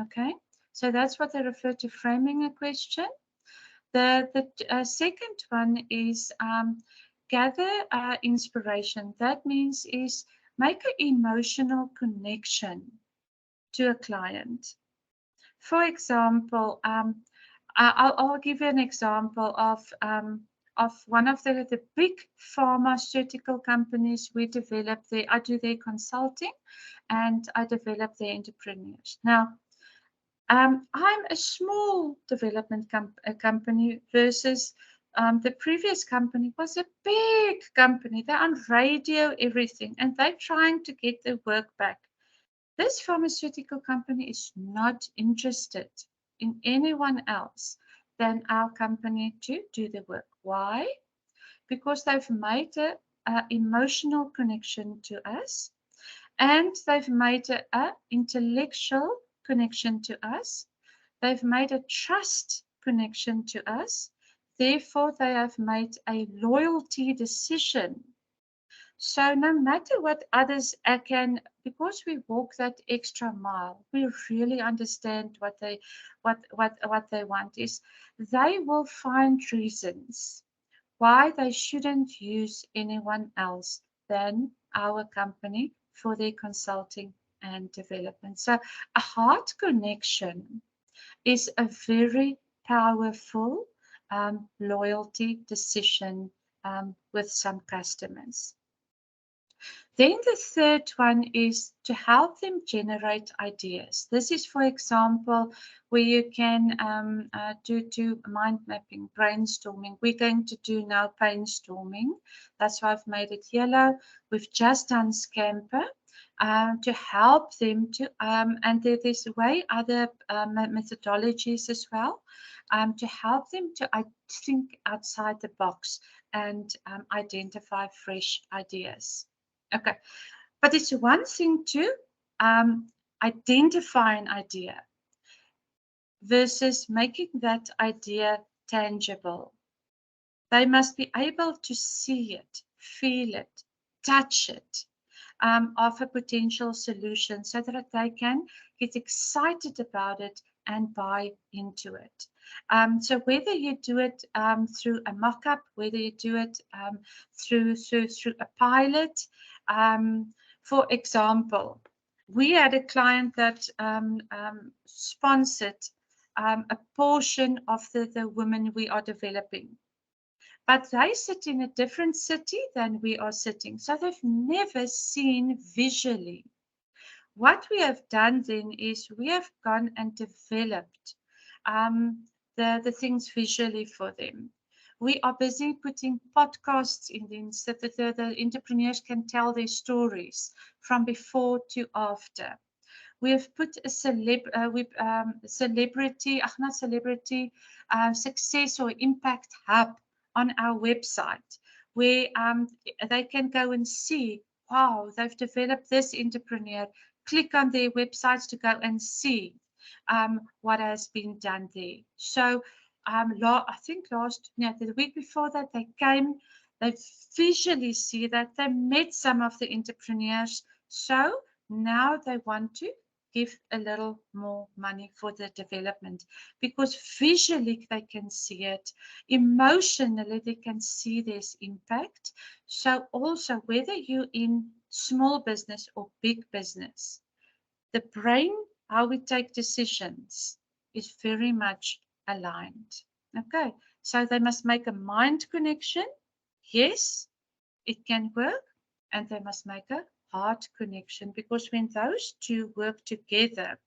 Okay, so that's what they refer to, framing a question. The second one is gather inspiration. That means is make an emotional connection to a client. For example, I'll give you an example of one of the big pharmaceutical companies. I do their consulting, and I develop their entrepreneurs. Now, I'm a small development company versus the previous company was a big company. They're on radio, everything, and they're trying to get their work back. This pharmaceutical company is not interested in anyone else than our company to do the work. Why? Because they've made an emotional connection to us, and they've made an intellectual connection to us. They've made a trust connection to us. Therefore, they have made a loyalty decision So no matter what others can, because we walk that extra mile, we really understand what they want is they will find reasons why they shouldn't use anyone else than our company for their consulting and development. So a heart connection is a very powerful loyalty decision with some customers. Then the third one is to help them generate ideas. This is, for example, where you can do mind mapping, brainstorming. We're going to do now brainstorming. That's why I've made it yellow. We've just done Scamper to help them to, and there's way other methodologies as well, to help them to think outside the box and identify fresh ideas. Okay, but it's one thing to identify an idea versus making that idea tangible. They must be able to see it, feel it, touch it, of a potential solution so that they can get excited about it and buy into it. So whether you do it through a mock-up, whether you do it through a pilot, for example, we had a client that sponsored a portion of the women we are developing. But they sit in a different city than we are sitting, so they've never seen visually. What we have done then is we have gone and developed the things visually for them. We are busy putting podcasts in them so that the entrepreneurs can tell their stories from before to after. We have put a celebrity success or impact hub on our website where they can go and see, wow, they've developed this entrepreneur. Click on their websites to go and see what has been done there. So I think the week before that, they came, they visually see that they met some of the entrepreneurs. So now they want to give a little more money for the development because visually they can see it, emotionally they can see this impact. So also whether you're in small business or big business, the brain, how we take decisions, is very much aligned. Okay, so they must make a mind connection. Yes, it can work, and they must make a heart connection because when those two work together,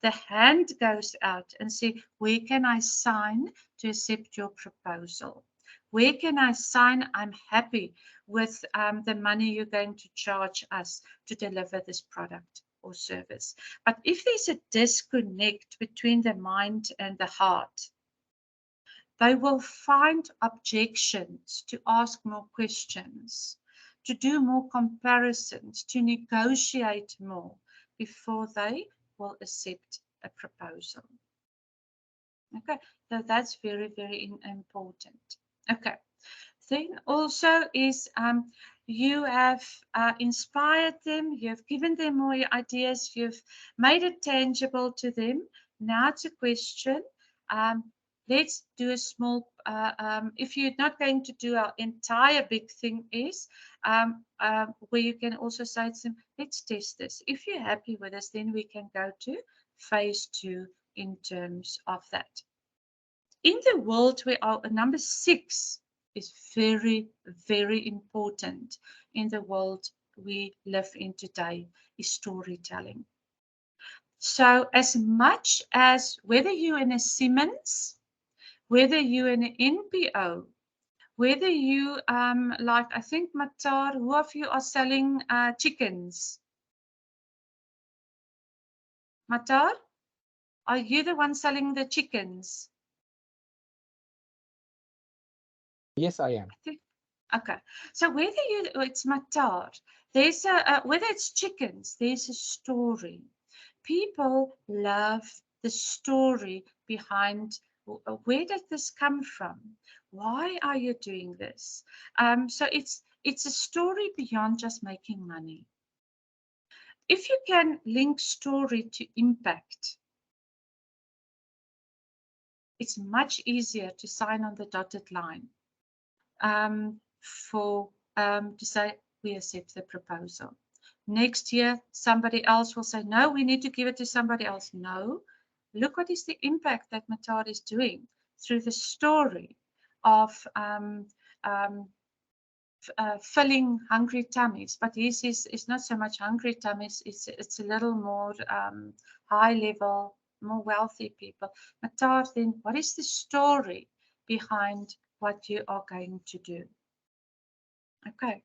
the hand goes out and say, where can I sign to accept your proposal? Where can I sign? I'm happy with the money you're going to charge us to deliver this product or service. But if there's a disconnect between the mind and the heart, they will find objections to ask more questions, to do more comparisons, to negotiate more before they will accept a proposal. Okay, so that's very, very important. Okay, then also is you have inspired them, you have given them more ideas, you've made it tangible to them. Now it's a question. Let's do a small, if you're not going to do our entire big thing is, where you can also say to them, let's test this. If you're happy with us, then we can go to phase 2 in terms of that. In the world where our number 6 is very, very important in the world we live in today is storytelling. So as much as whether you're in a Siemens, whether you're in an NPO, whether you like, I think Matar, who of you are selling chickens? Matar, are you the one selling the chickens? Yes, I am. Okay, so whether it's Matar, there's whether it's chickens, there's a story. People love the story behind where did this come from? Why are you doing this? So it's a story beyond just making money. If you can link story to impact, it's much easier to sign on the dotted line to say, we accept the proposal. Next year, somebody else will say, no, we need to give it to somebody else. No, look what is the impact that Matar is doing through the story of filling hungry tummies. But his is not so much hungry tummies, it's a little more high level, more wealthy people. Matar, then what is the story behind what you are going to do? Okay.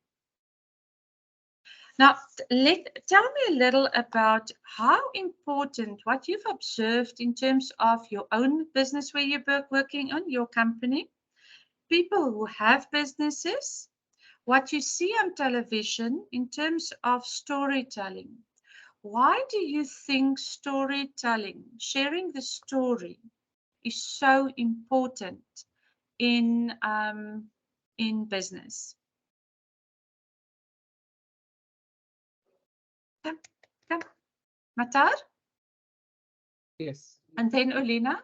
Now, tell me a little about how important, what you've observed in terms of your own business where you're working on, your company, people who have businesses, what you see on television in terms of storytelling. Why do you think storytelling, sharing the story, is so important in business? Come, Matar? Yes. And then Olena?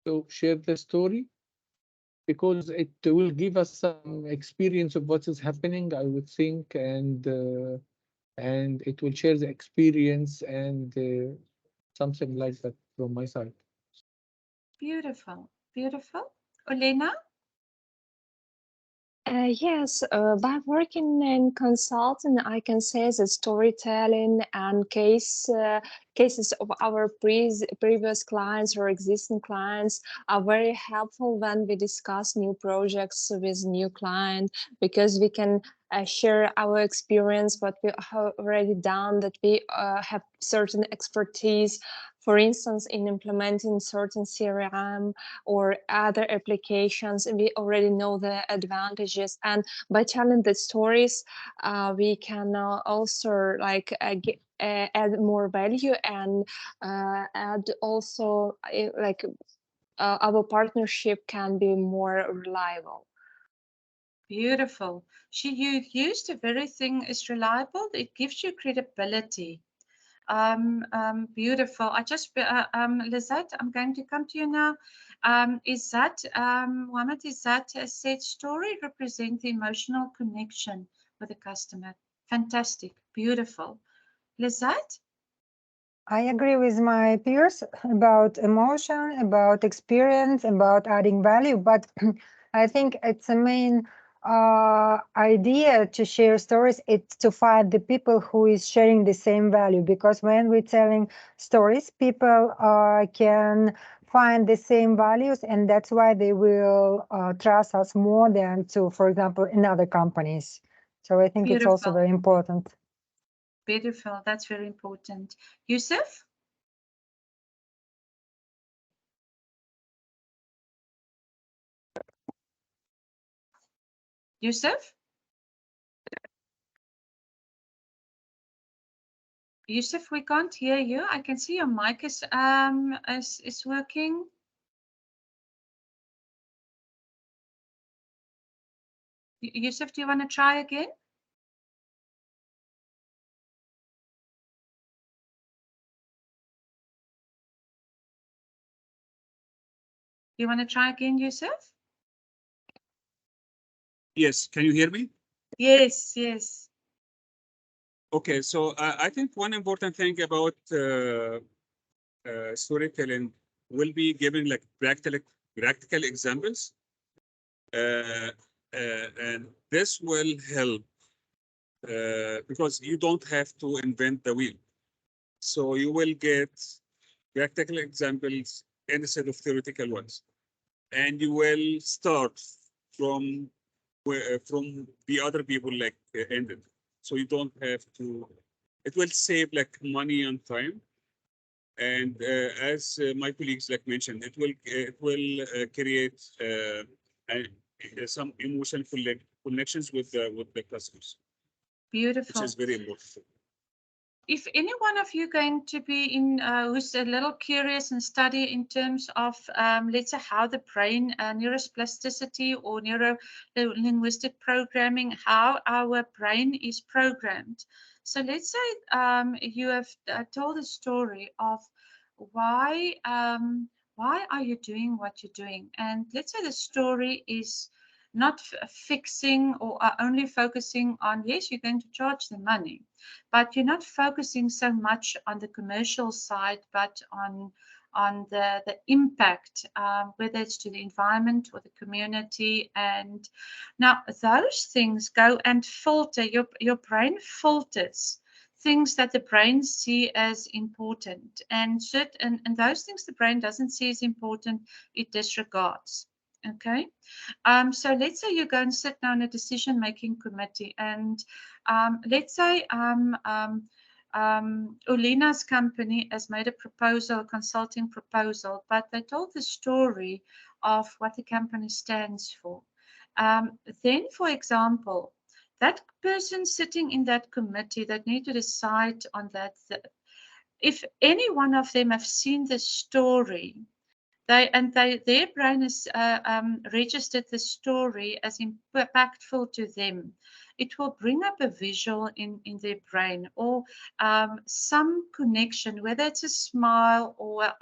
So share the story because it will give us some experience of what is happening, I would think, and it will share the experience and something like that from my side. Beautiful, beautiful. Olena? Yes, by working in consulting, I can say that storytelling and cases of our previous clients or existing clients are very helpful when we discuss new projects with new client, because we can share our experience, what we have already done, that we have certain expertise, for instance, in implementing certain CRM or other applications, and we already know the advantages. And by telling the stories, we can also add more value and add also our partnership can be more reliable. Beautiful. You used a very thing is reliable. It gives you credibility. Beautiful. I just, Lizette, I'm going to come to you now. Mohammed, is that a said story represent the emotional connection with the customer? Fantastic. Beautiful. Lizette? I agree with my peers about emotion, about experience, about adding value, but I think it's a main idea to share stories. It's to find the people who is sharing the same value, because when we're telling stories, people can find the same values, and that's why they will trust us more than to, for example, in other companies. So I think it's also very important. Beautiful. That's very important. Yusuf? Yusuf? Yusuf, we can't hear you. I can see your mic is working. Yusuf, do you want to try again? You want to try again, Yusuf? Yes, can you hear me? Yes, yes. Okay, so I think one important thing about storytelling will be giving like practical examples, and this will help because you don't have to invent the wheel. So you will get practical examples instead of theoretical ones, and you will start from the other people like ended. So you don't have to. It will save like money and time. And as my colleagues like mentioned, it will create some emotional connections with the customers, Beautiful. which is very important. if any one of you going to be in who's a little curious and study in terms of let's say how the brain neuroplasticity or neuro linguistic programming, how our brain is programmed. So let's say you have told a story of why are you doing what you're doing, and let's say the story is not fixing or only focusing on, yes, you're going to charge the money, but you're not focusing so much on the commercial side, but on the impact, whether it's to the environment or the community. And now those things go and filter, your brain filters things that the brain see as important, and those things the brain doesn't see as important, it disregards. Okay. So let's say you go and sit down a decision-making committee, and let's say Ulina's company has made a proposal, a consulting proposal, but they told the story of what the company stands for. Then, for example, that person sitting in that committee that need to decide on that, if any one of them have seen the story, their brain has registered the story as impactful to them. It will bring up a visual in their brain, or some connection, whether it's a smile or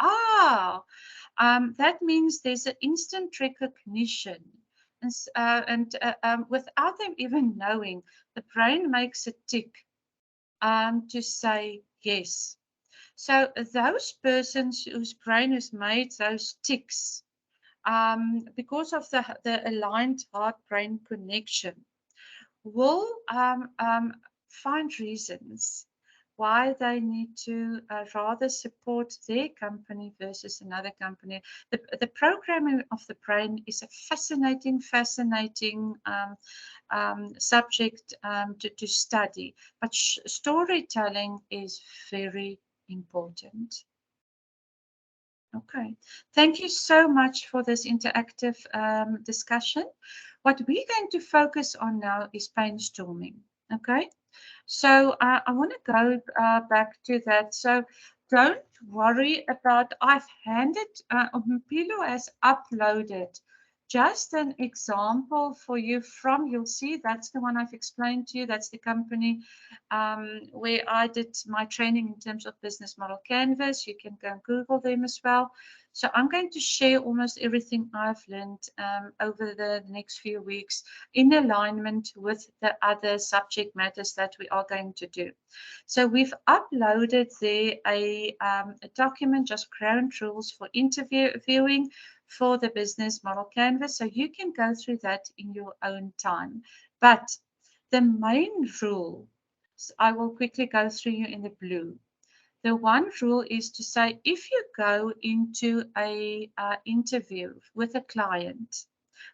that means there's an instant recognition. And without them even knowing, the brain makes a tick to say yes. So those persons whose brain has made those ticks, because of the aligned heart-brain connection, will find reasons why they need to rather support their company versus another company. The programming of the brain is a fascinating subject to study, but storytelling is very important. Okay, thank you so much for this interactive discussion. What we're going to focus on now is brainstorming. Okay, so I want to go back to that. So don't worry about, I've handed, Mpilo has uploaded just an example for you from, you'll see that's the one I've explained to you. That's the company where I did my training in terms of business model canvas. You can go and Google them as well. So I'm going to share almost everything I've learned over the next few weeks in alignment with the other subject matters that we are going to do. So we've uploaded there a document, just ground rules for interviewing for the business model canvas. So you can go through that in your own time. But the main rule, I will quickly go through you in the blue. The one rule is to say, if you go into a interview with a client,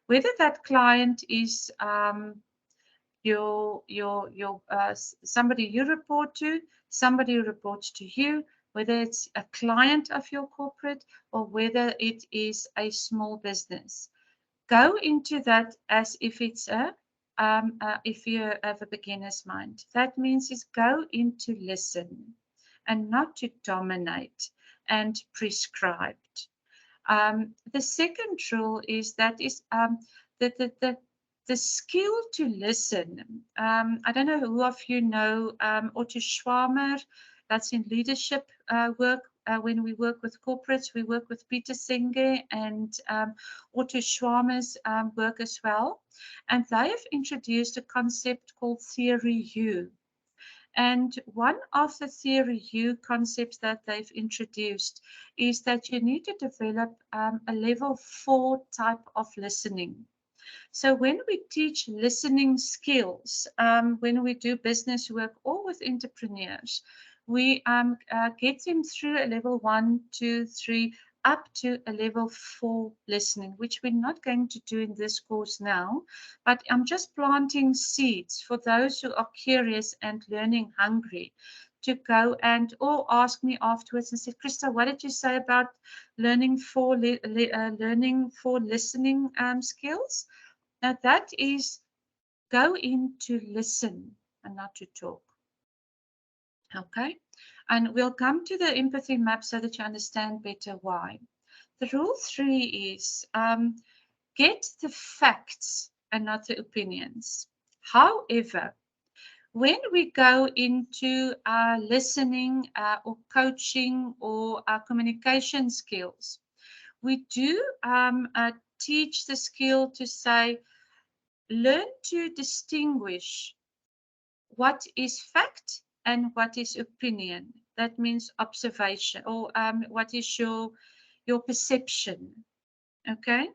whether that client is somebody you report to, somebody who reports to you, whether it's a client of your corporate or whether it is a small business, go into that as if it's if you have a beginner's mind. That means is go in to listen and not to dominate and prescribe. The second rule is the skill to listen. I don't know who of you know Otto Schwammer, that's in leadership work. When we work with corporates, we work with Peter Singer and Otto Schwammer's work as well. And they have introduced a concept called Theory U. And one of the Theory U concepts that they've introduced is that you need to develop a level 4 type of listening. So when we teach listening skills, when we do business work or with entrepreneurs, we get them through a level 1, 2, 3, up to a level 4 listening, which we're not going to do in this course now, but I'm just planting seeds for those who are curious and learning hungry to go and or ask me afterwards and say, Krista, what did you say about learning for listening skills? Now that is go in to listen and not to talk. Okay, and we'll come to the empathy map so that you understand better why. The rule 3 is get the facts and not the opinions. However, when we go into listening or coaching or communication skills, we do teach the skill to say, learn to distinguish what is fact and what is opinion. That means observation, or what is your perception. Okay,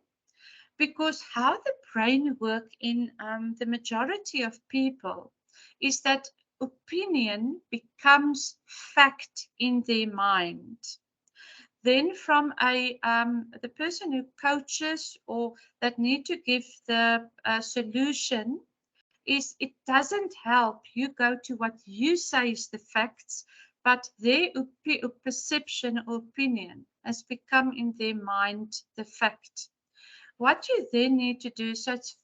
because how the brain work in the majority of people is that opinion becomes fact in their mind. Then from the person who coaches or that need to give the solution, is it doesn't help you go to what you say is the facts, but their perception or opinion has become in their mind the fact. What you then need to do, so it's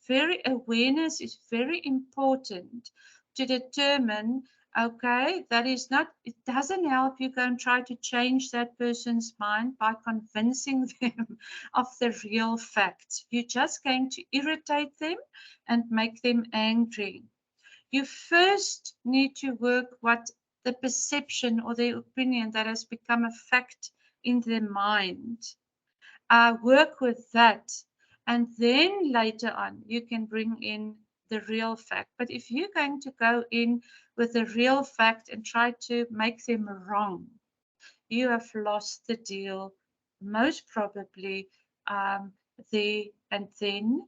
awareness is very important to determine, okay, that is not, it doesn't help you go and try to change that person's mind by convincing them of the real facts. You're just going to irritate them and make them angry. You first need to work what the perception or the opinion that has become a fact in their mind. Work with that, and then later on you can bring in the real fact. But if you're going to go in with the real fact and try to make them wrong, you have lost the deal, most probably there and then,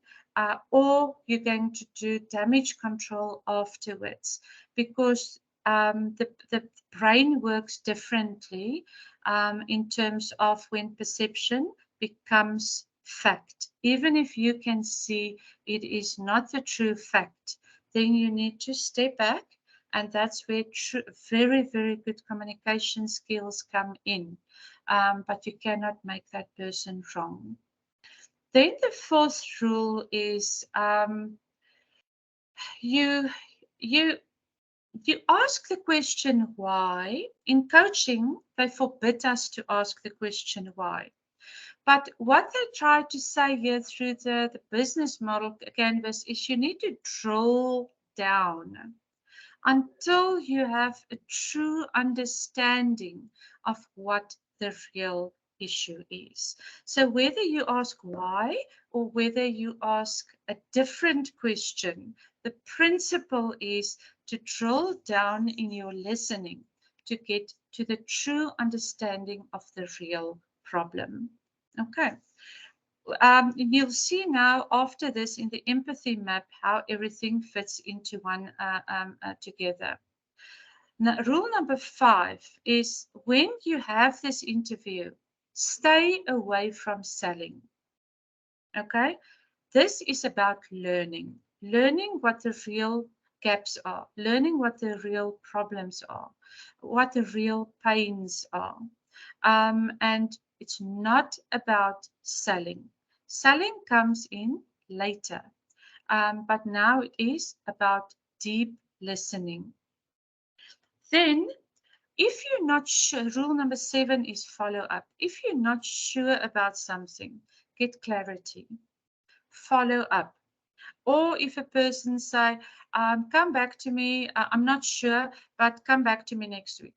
or you're going to do damage control afterwards, because the brain works differently in terms of when perception becomes fact. Even if you can see it is not the true fact, then you need to step back, and that's where very, very good communication skills come in. But you cannot make that person wrong. Then the fourth rule is you you you ask the question why. In coaching, they forbid us to ask the question why. But what they try to say here through the business model canvas is you need to drill down until you have a true understanding of what the real issue is. So whether you ask why or whether you ask a different question, the principle is to drill down in your listening to get to the true understanding of the real problem. Okay. You'll see now after this in the empathy map how everything fits into one together. Now, rule number 5 is when you have this interview, stay away from selling. Okay, this is about learning what the real gaps are, learning what the real problems are, what the real pains are. And it's not about selling. Selling comes in later, but now it is about deep listening. Then, if you're not sure, rule number 7 is follow up. If you're not sure about something, get clarity, follow up. Or if a person say, come back to me, I'm not sure, but come back to me next week.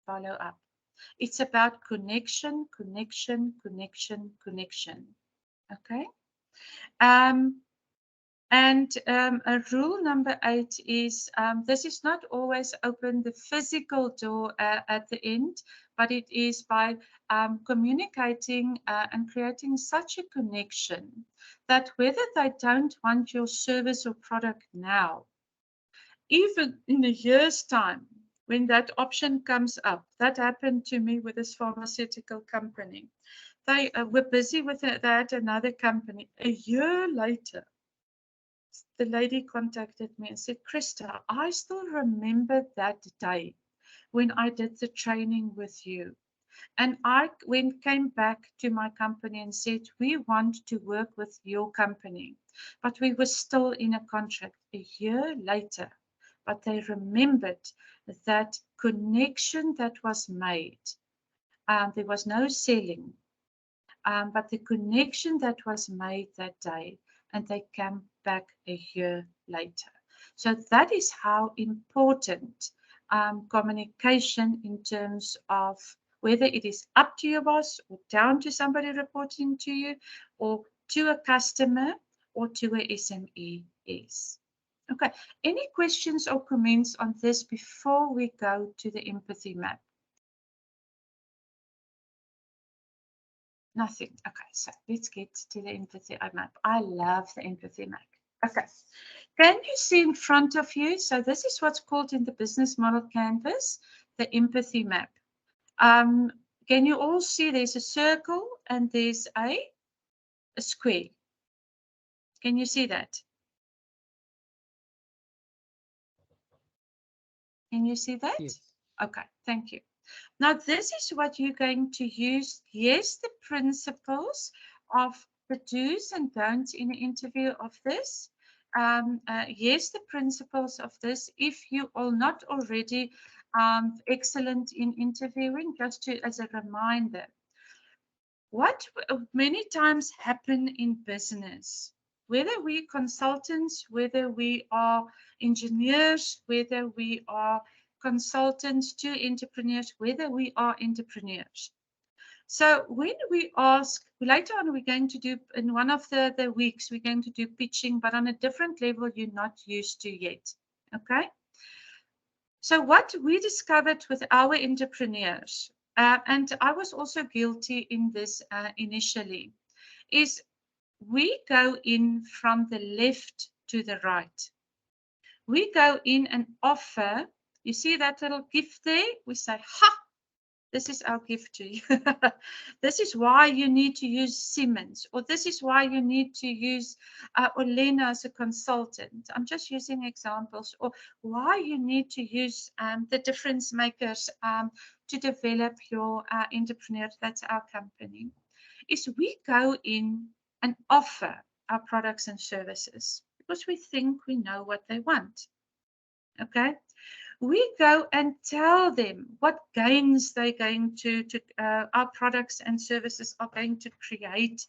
Follow up. It's about connection, connection, connection, connection. Okay. And rule number 8 is this is not always open the physical door at the end, but it is by communicating and creating such a connection that whether they don't want your service or product now, even in a year's time, when that option comes up, that happened to me with this pharmaceutical company. They were busy with that another company. A year later, the lady contacted me and said, Krista, I still remember that day when I did the training with you. And I came back to my company and said, we want to work with your company. But we were still in a contract a year later. but they remembered that connection that was made. There was no selling, but the connection that was made that day, and they came back a year later. So that is how important communication in terms of whether it is up to your boss or down to somebody reporting to you or to a customer or to a SME is. Okay, any questions or comments on this before we go to the empathy map? Nothing. Okay, so let's get to the empathy map. I love the empathy map. Okay, can you see in front of you? So this is what's called in the business model canvas, the empathy map. Can you all see there's a circle and there's a square? Can you see that? Can you see that? Yes. Okay, thank you. Now, this is what you're going to use. Yes, the principles of the do's and don'ts in an interview of this. Yes, the principles of this. If you are not already excellent in interviewing, just as a reminder, what many times happen in business, whether we consultants, whether we are engineers, whether we are consultants to entrepreneurs, whether we are entrepreneurs. So when we ask, later on we're going to do, in one of the weeks, we're going to do pitching, but on a different level you're not used to yet, okay? So what we discovered with our entrepreneurs, and I was also guilty in this initially, is we go in from the left to the right. We go in and offer, you see that little gift there? We say, ha, this is our gift to you. This is why you need to use Siemens, or this is why you need to use Olena as a consultant. I'm just using examples, or why you need to use the difference makers to develop your entrepreneur. That's our company. Is we go in and offer our products and services because we think we know what they want. Okay, we go and tell them what gains they're going to our products and services are going to create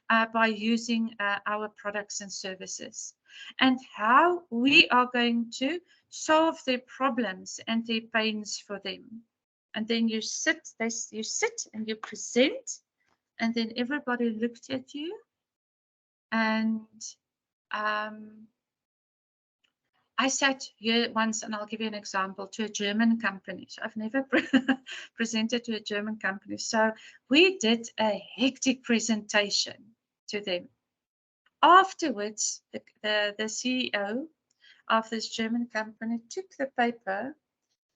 by using our products and services, and how we are going to solve their problems and their pains for them. And then you sit and you present, and then everybody looked at you, and I sat here once, and I'll give you an example, to a German company. So I've never presented to a German company. So we did a hectic presentation to them. Afterwards, the CEO of this German company took the paper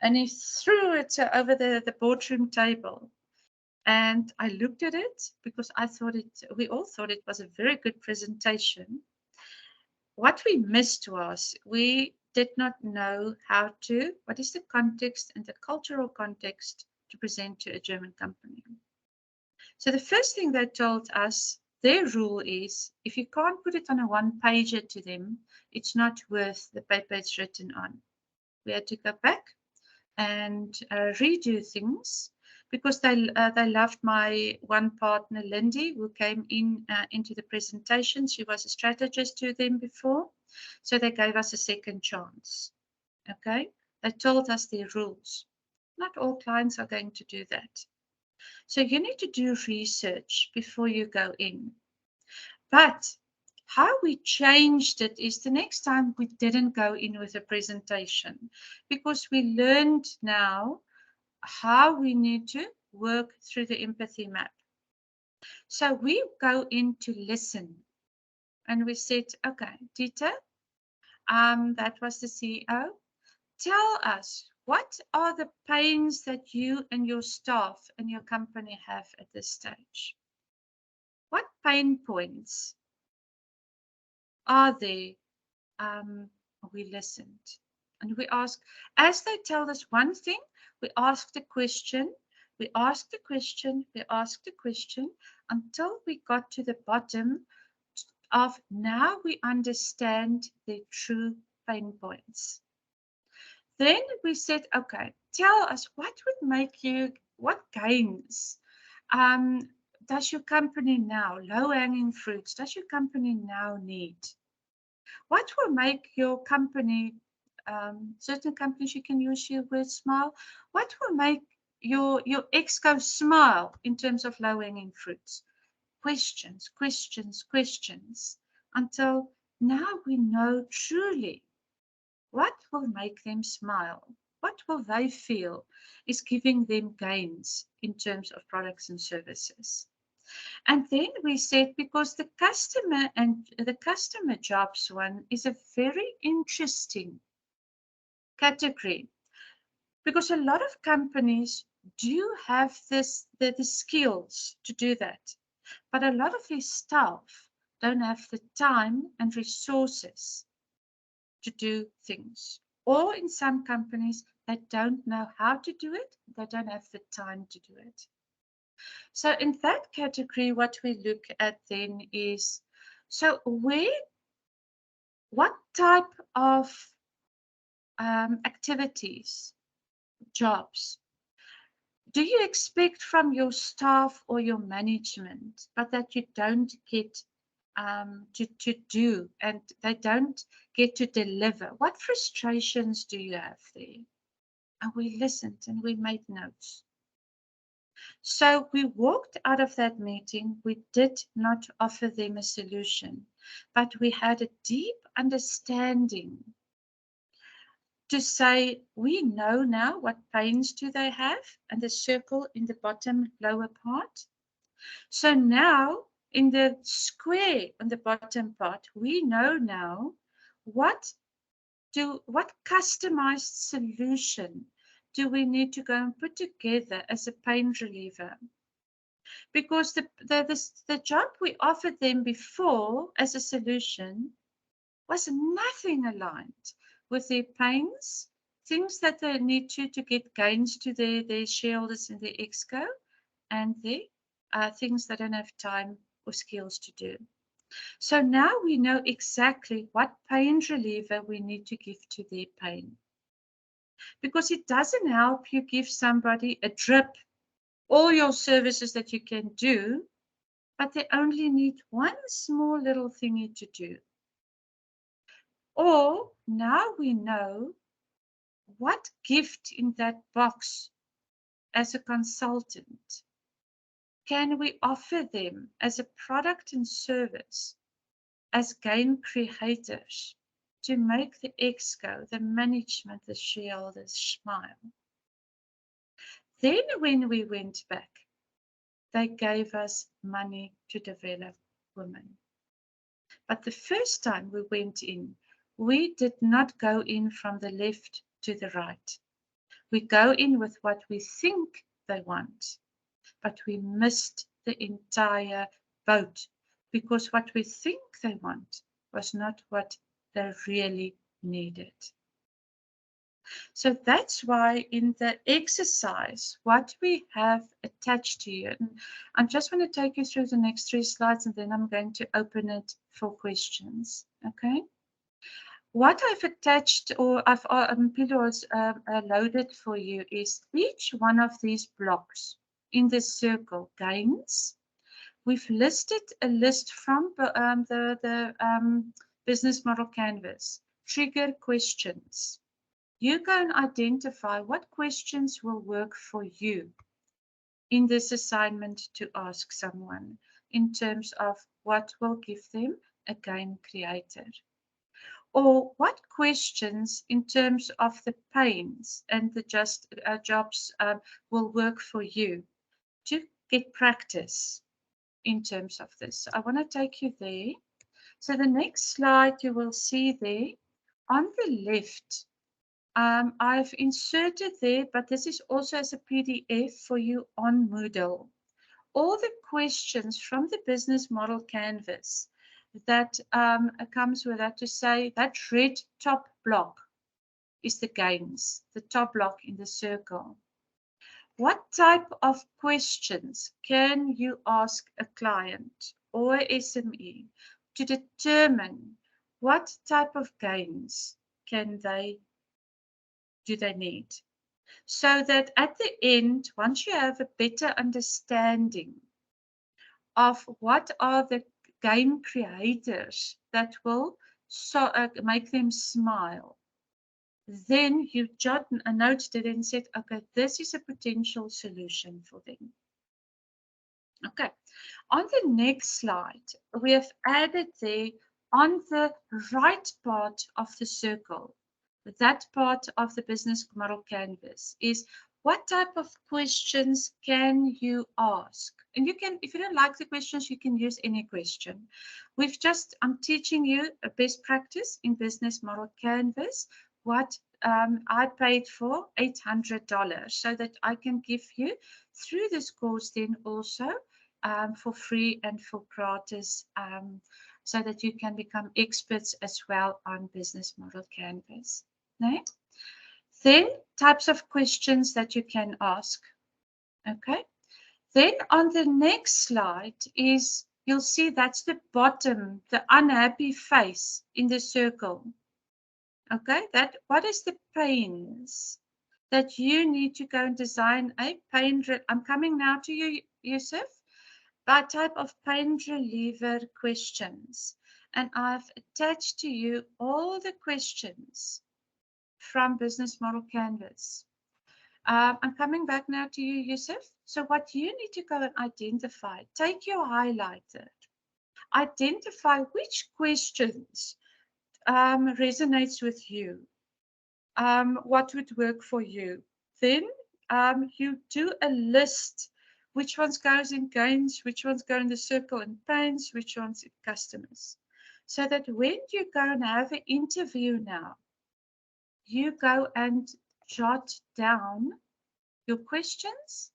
and he threw it over the boardroom table. And I looked at it because we all thought it was a very good presentation. What we missed was we did not know what is the context and the cultural context to present to a German company. So the first thing they told us, their rule is, if you can't put it on a one-pager to them, it's not worth the paper it's written on. We had to go back and redo things because they loved my one partner, Lindy, who came into the presentation. She was a strategist to them before, so they gave us a second chance. Okay, they told us their rules. Not all clients are going to do that. So you need to do research before you go in. But how we changed it is the next time we didn't go in with a presentation, because we learned now how we need to work through the empathy map. So we go in to listen, and we said, okay, Dieter, that was the CEO. Tell us, what are the pains that you and your staff and your company have at this stage? What pain points are there? We listened, and we asked, as they tell us one thing, we asked the question, we asked the question, we asked the question, until we got to the bottom of, now we understand the true pain points. Then we said, okay, tell us what would make you, what gains does your company now, low-hanging fruits, does your company now need? What will make your company, certain companies you can use your word smile, what will make your exco smile in terms of low-hanging fruits? Questions, questions, questions, until now we know truly what will make them smile. What will they feel is giving them gains in terms of products and services. And then we said, because the customer and the customer jobs one is a very interesting category, because a lot of companies do have the skills to do that, but a lot of their staff don't have the time and resources to do things. Or in some companies, they don't know how to do it, they don't have the time to do it. So in that category, what we look at then is, so what type of activities, jobs, do you expect from your staff or your management, but that you don't get to do, and they don't get to deliver? What frustrations do you have there? And we listened and we made notes. So we walked out of that meeting. We did not offer them a solution, but we had a deep understanding to say, we know now what pains do they have, and the circle in the bottom lower part. So now in the square on the bottom part, we know now what customized solution do we need to go and put together as a pain reliever. Because the job we offered them before as a solution was nothing aligned with their pains, things that they need to get gains to their shareholders in the exco, and the things they don't have time or skills to do. So now we know exactly what pain reliever we need to give to their pain. Because it doesn't help you give somebody a drip, all your services that you can do, but they only need one small little thingy to do. Or now we know what gift in that box as a consultant can we offer them as a product and service, as gain creators, to make the exco, the management, the shareholders smile. Then when we went back, they gave us money to develop women. But the first time we went in, we did not go in from the left to the right. We go in with what we think they want, but we missed the entire boat, because what we think they want was not what they really needed. So that's why in the exercise, what we have attached to you, and I just want to take you through the next 3 slides, and then I'm going to open it for questions. Okay. What I've attached, or I've loaded for you, is each one of these blocks in this circle, gains. We've listed a list from the business model canvas, trigger questions. You go and identify what questions will work for you in this assignment to ask someone in terms of what will give them a gain creator. Or what questions in terms of the pains and the jobs will work for you to get practice in terms of this. So I want to take you there. So the next slide you will see there on the left, I've inserted there, but this is also as a PDF for you on Moodle, all the questions from the business model canvas that comes with that, to say that red top block is the gains, the top block in the circle. What type of questions can you ask a client or a SME to determine what type of gains can they do they need? So that at the end, once you have a better understanding of what are the game creators that will make them smile, then you jot a note to them and said, okay, this is a potential solution for them. Okay, on the next slide, we have added there on the right part of the circle, that part of the business model canvas is what type of questions can you ask? And you can, if you don't like the questions, you can use any question. I'm teaching you a best practice in business model canvas, what I paid for $800 so that I can give you through this course then also for free and for gratis so that you can become experts as well on business model canvas. No? Then types of questions that you can ask. Okay. Then on the next slide is, you'll see that's the bottom, the unhappy face in the circle. Okay, what is the pains that you need to go and design a pain? I'm coming now to you, Yusuf, by type of pain reliever questions. And I've attached to you all the questions from Business Model Canvas. I'm coming back now to you, Yusuf. So what you need to go and identify, take your highlighter, identify which questions resonates with you, what would work for you. Then you do a list, which ones goes in gains, which ones go in the circle and pains, which ones in customers. So that when you go and have an interview now, you go and jot down your questions,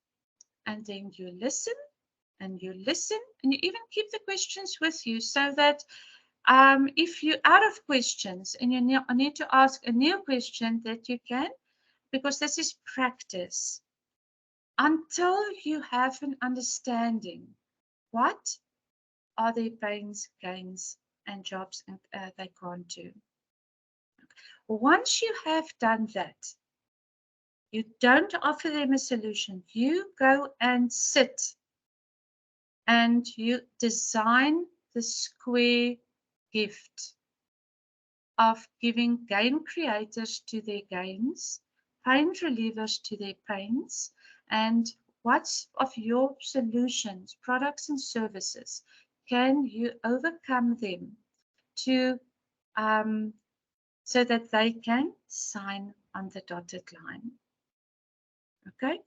and then you listen, and you listen, and you even keep the questions with you so that if you're out of questions and you need to ask a new question, that you can, because this is practice, until you have an understanding what are their pains, gains, and jobs they can't do. Once you have done that, you don't offer them a solution. You go and sit and you design the square gift of giving gain creators to their gains, pain relievers to their pains, and what's of your solutions, products and services, can you overcome them to so that they can sign on the dotted line. Okay,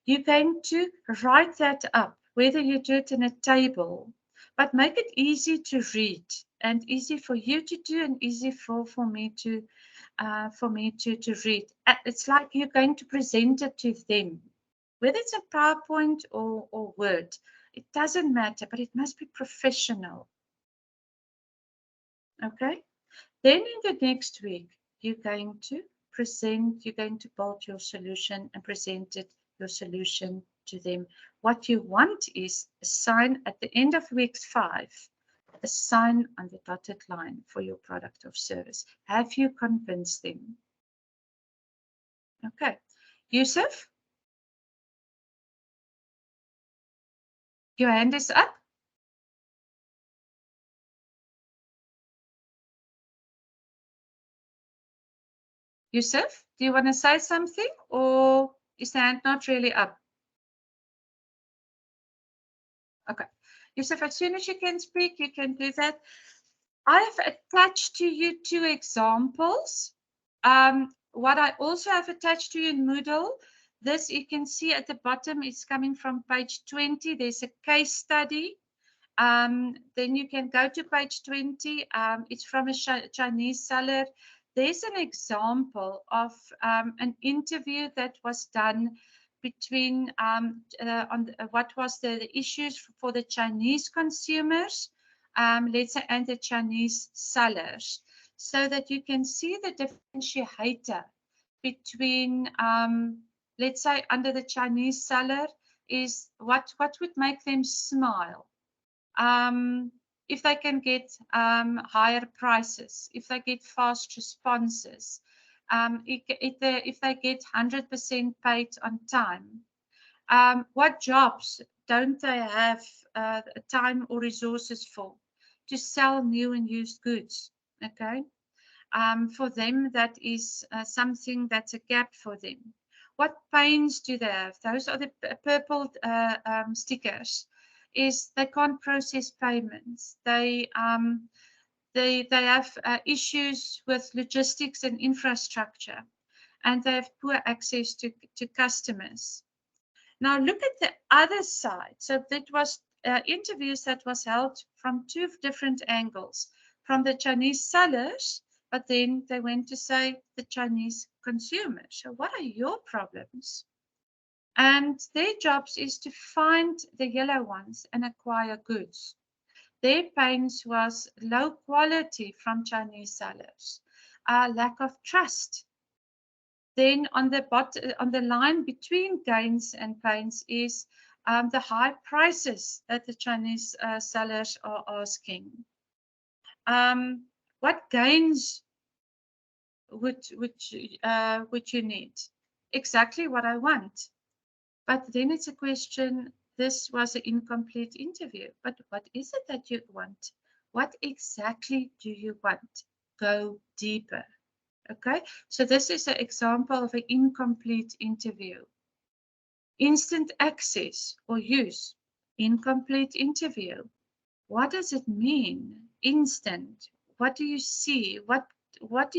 you're going to write that up, whether you do it in a table, but make it easy to read and easy for you to do and easy for me to read. It's like you're going to present it to them, whether it's a PowerPoint or Word. It doesn't matter, but it must be professional. Okay, then in the next week, you're going to build your solution and present your solution to them. What you want is a sign at the end of week 5, a sign on the dotted line for your product or service. Have you convinced them? Okay, Yusuf, your hand is up. Yusuf, do you want to say something, or is the hand not really up? Okay, Yusuf, as soon as you can speak, you can do that. I've attached to you 2 examples. What I also have attached to you in Moodle, this you can see at the bottom, is coming from page 20. There's a case study. Then you can go to page 20. It's from a Chinese seller. There's an example of an interview that was done between what was the issues for the Chinese consumers, let's say, and the Chinese sellers, so that you can see the differentiator between, let's say, under the Chinese seller is what would make them smile. If they can get higher prices, if they get fast responses, if they get 100% paid on time. What jobs don't they have time or resources for to sell new and used goods? Okay. For them, that is something that's a gap for them. What pains do they have? Those are the purple stickers. Is they can't process payments. They have issues with logistics and infrastructure, and they have poor access to customers. Now look at the other side. So that was interviews that was held from two different angles, from the Chinese sellers, but then they went to say the Chinese consumers. So what are your problems? And their jobs is to find the yellow ones and acquire goods. Their pains was low quality from Chinese sellers, lack of trust. Then on the line between gains and pains is the high prices that the Chinese sellers are asking. What gains would you need? Exactly what I want. But then it's a question, this was an incomplete interview, but what is it that you want? What exactly do you want? Go deeper. Okay, so this is an example of an incomplete interview. Instant access or use, incomplete interview. What does it mean? Instant. What do you see? What would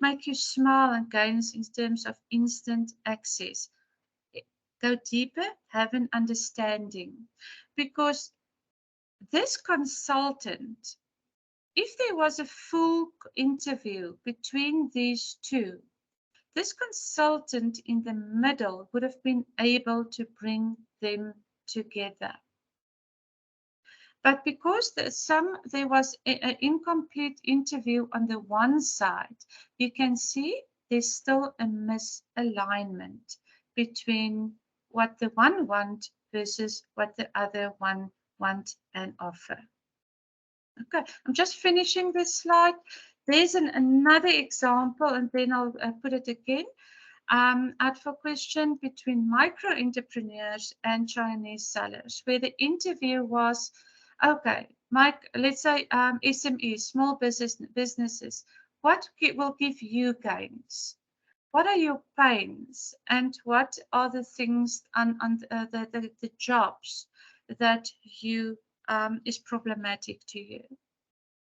make you smile and gains in terms of instant access? Go deeper, have an understanding. Because this consultant, if there was a full interview between these two, this consultant in the middle would have been able to bring them together. But because there was an incomplete interview on the one side, you can see there's still a misalignment between what the one want versus what the other one want and offer. Okay, I'm just finishing this slide. There's another example, and then I'll put it again. Out for question between micro entrepreneurs and Chinese sellers, where the interview was, okay, Mike, let's say SMEs, small businesses, what will give you gains? What are your pains, and what are the things on the jobs that you is problematic to you?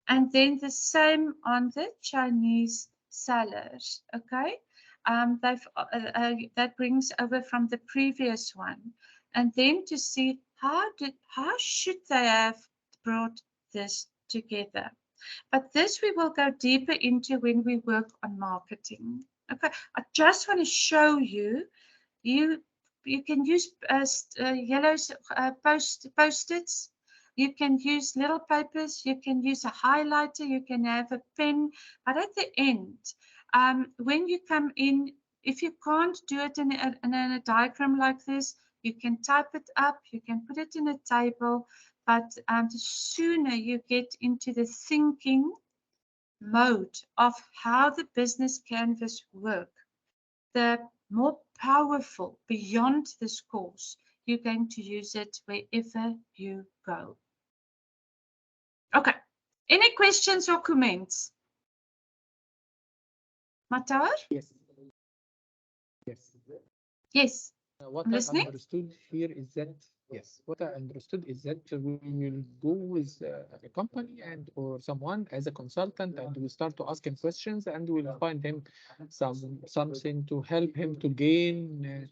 And then the same on the Chinese sellers. Okay, that brings over from the previous one, and then to see how should they have brought this together. But this we will go deeper into when we work on marketing. Okay, I just want to show you. You can use yellow post-its. You can use little papers. You can use a highlighter. You can have a pen. But at the end, when you come in, if you can't do it in a diagram like this, you can type it up. You can put it in a table. But the sooner you get into the thinking mode of how the business canvas work, the more powerful beyond this course you're going to use it wherever you go. Okay, any questions or comments? Matar? Yes. Yes. Yes. What I'm I listening. understood here is that, yes, what I understood is that we will go with a company and or someone as a consultant, and we start to ask him questions, and we'll find him something to help him to gain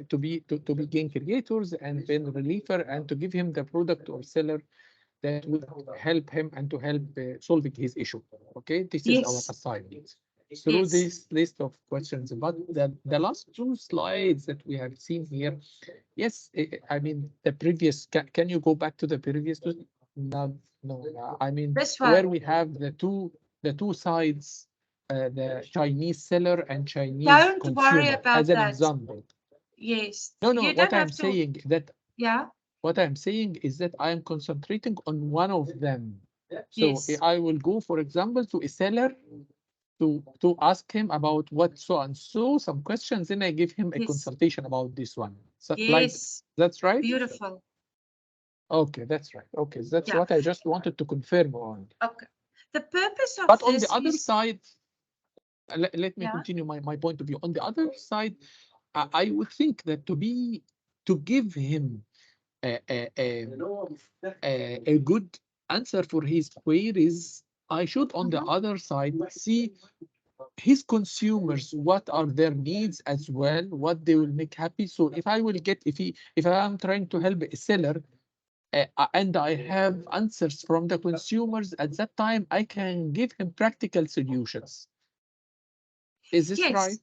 to be gain creators and then reliever, and to give him the product or seller that will help him and to help solving his issue. Okay, this is our Yes. assignment through Yes. this list of questions. But the last two slides that we have seen here, yes, I mean the previous. Can you go back to the previous two? No, no. I mean This where one. we have the two sides, the Chinese seller and Chinese Don't worry consumer about as an that. example. Yes. No, You what don't I'm have to. saying that Yeah. what I'm saying is that I am concentrating on one of them. So Yes. I will go, for example, to a seller to ask him about what so and so, some questions, then I give him a Yes. consultation about this one. So Yes. that's right? Beautiful. Okay, that's right. Okay, that's Yeah. what I just wanted to confirm on. Okay. The purpose of But on this the other is, side, let me yeah. continue my point of view. On the other side, I would think that to give him a good answer for his queries, I should on the other side see his consumers, what are their needs as well, what they will make happy. So if I will get, if I am trying to help a seller, and I have answers from the consumers, at that time I can give him practical solutions. Is this Yes. right?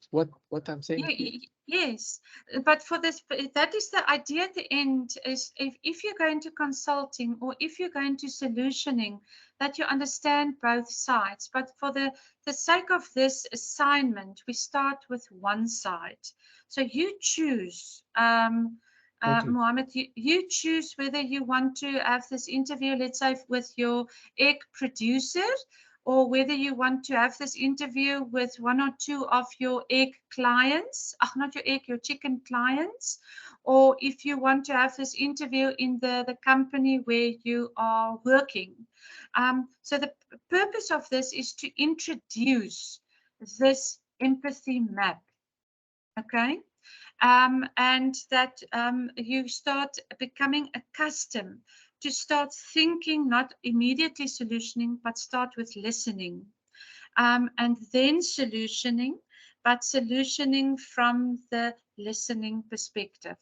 What I'm saying here? Yes, but for this, that is the idea at the end, is if you're going to consulting or if you're going to solutioning, that you understand both sides. But for the sake of this assignment, we start with one side. So you choose, Okay. Mohammed, you choose whether you want to have this interview, let's say, with your egg producer, or whether you want to have this interview with one or two of your egg clients, not your egg, your chicken clients, or if you want to have this interview in the company where you are working. So the purpose of this is to introduce this empathy map, okay? And that you start becoming accustomed to start thinking, not immediately solutioning, but start with listening, and then solutioning, but solutioning from the listening perspective.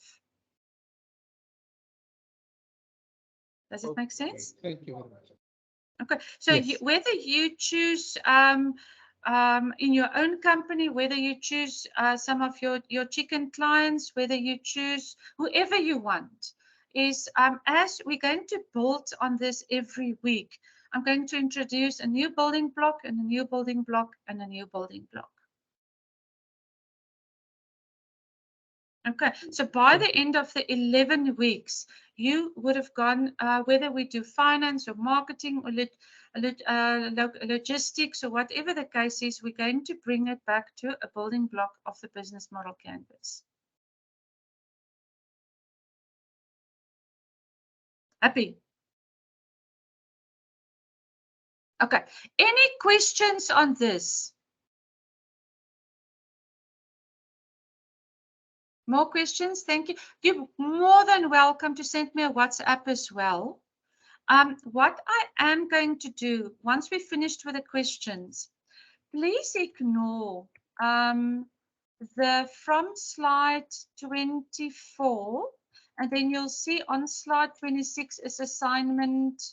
Does it make sense? Thank you very much. Okay, so Yes. whether you choose in your own company, whether you choose some of your chicken clients, whether you choose whoever you want, is as we're going to build on this every week, I'm going to introduce a new building block and a new building block and a new building block. Okay, so by the end of the 11 weeks, you would have gone, whether we do finance or marketing or logistics or whatever the case is, we're going to bring it back to a building block of the business model canvas. Happy? Okay, any questions on this? More questions? Thank you. You're more than welcome to send me a WhatsApp as well. What I am going to do, once we've finished with the questions, please ignore the from slide 24, and then you'll see on slide 26 is assignment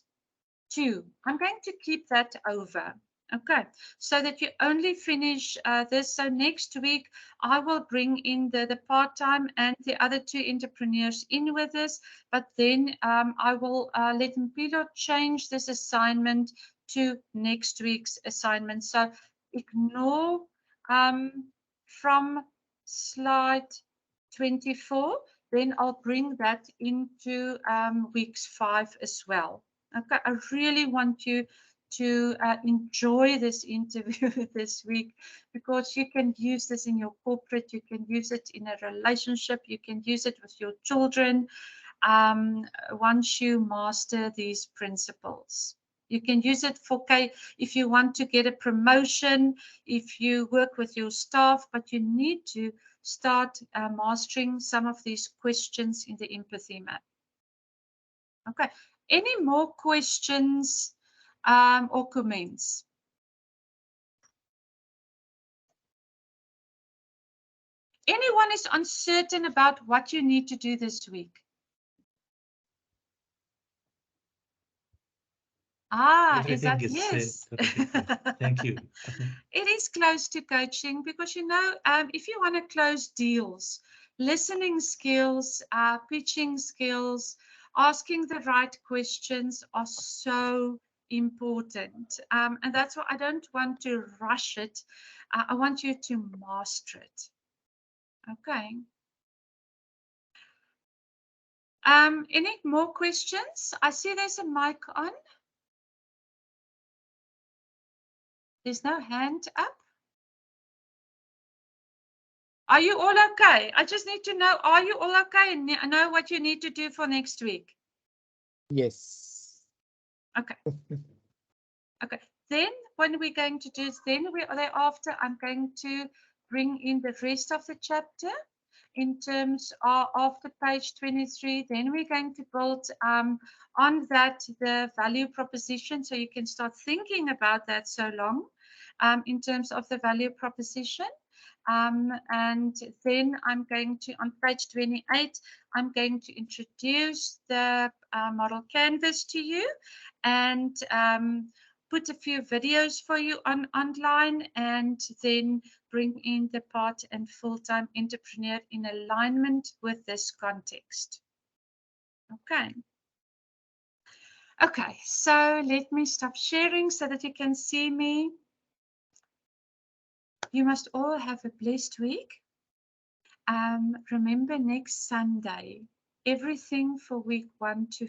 2. I'm going to keep that over. Okay, so that you only finish this. So next week, I will bring in the part-time and the other 2 entrepreneurs in with us, but then I will let Mpilo change this assignment to next week's assignment. So ignore from slide 24, then I'll bring that into weeks 5 as well. Okay, I really want you to enjoy this interview this week, because you can use this in your corporate, you can use it in a relationship, you can use it with your children once you master these principles. You can use it for if you want to get a promotion, if you work with your staff, but you need to start mastering some of these questions in the empathy map. Okay, any more questions or comments? Anyone is uncertain about what you need to do this week? Everything is yes? Thank you. It is close to coaching, because if you want to close deals, listening skills, pitching skills, asking the right questions are so important, and that's why I don't want to rush it. I want you to master it. Okay. Any more questions? I see there's a mic on. There's no hand up. Are you all okay? I just need to know, are you all okay and know what you need to do for next week? Yes. Okay. Okay. Then what we're going to do is thereafter I'm going to bring in the rest of the chapter in terms of the page 23. Then we're going to build on that the value proposition, so you can start thinking about that so long in terms of the value proposition. And then I'm going to, on page 28, I'm going to introduce the model canvas to you and put a few videos for you online, and then bring in the part and full-time entrepreneur in alignment with this context. Okay. Okay, so let me stop sharing so that you can see me. You must all have a blessed week. Remember, next Sunday, everything for week 1 to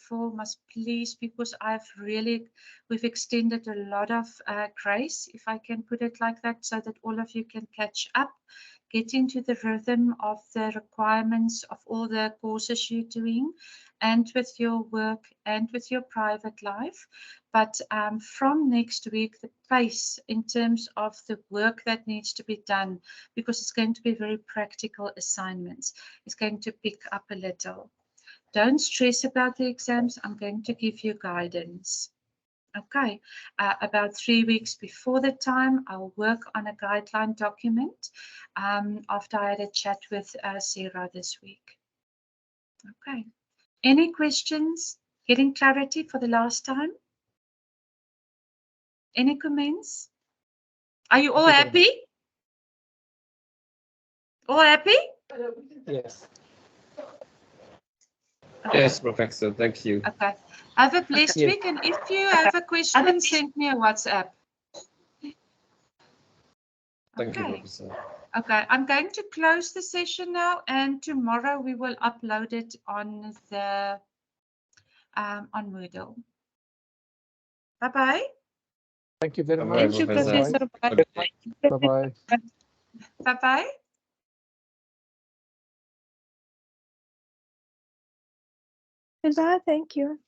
4 must please, because we've extended a lot of grace, if I can put it like that, so that all of you can catch up, get into the rhythm of the requirements of all the courses you're doing, and with your work and with your private life. But from next week, the pace in terms of the work that needs to be done, because it's going to be very practical assignments, is going to pick up a little. Don't stress about the exams. I'm going to give you guidance. Okay, about 3 weeks before the time, I'll work on a guideline document after I had a chat with Sarah this week. Okay, any questions? Getting clarity for the last time? Any comments? Are you all happy? All happy? Yes. Okay. Yes, Professor, thank you. Okay. Have a blessed Yes. week, and if you have a question, send me a WhatsApp. Thank you, Okay. Professor. Okay, I'm going to close the session now, and tomorrow we will upload it on the on Moodle. Bye bye. Thank you very Bye-bye, much. Thank you, Professor. Professor. Bye-bye. Bye bye. Bye. Thank you.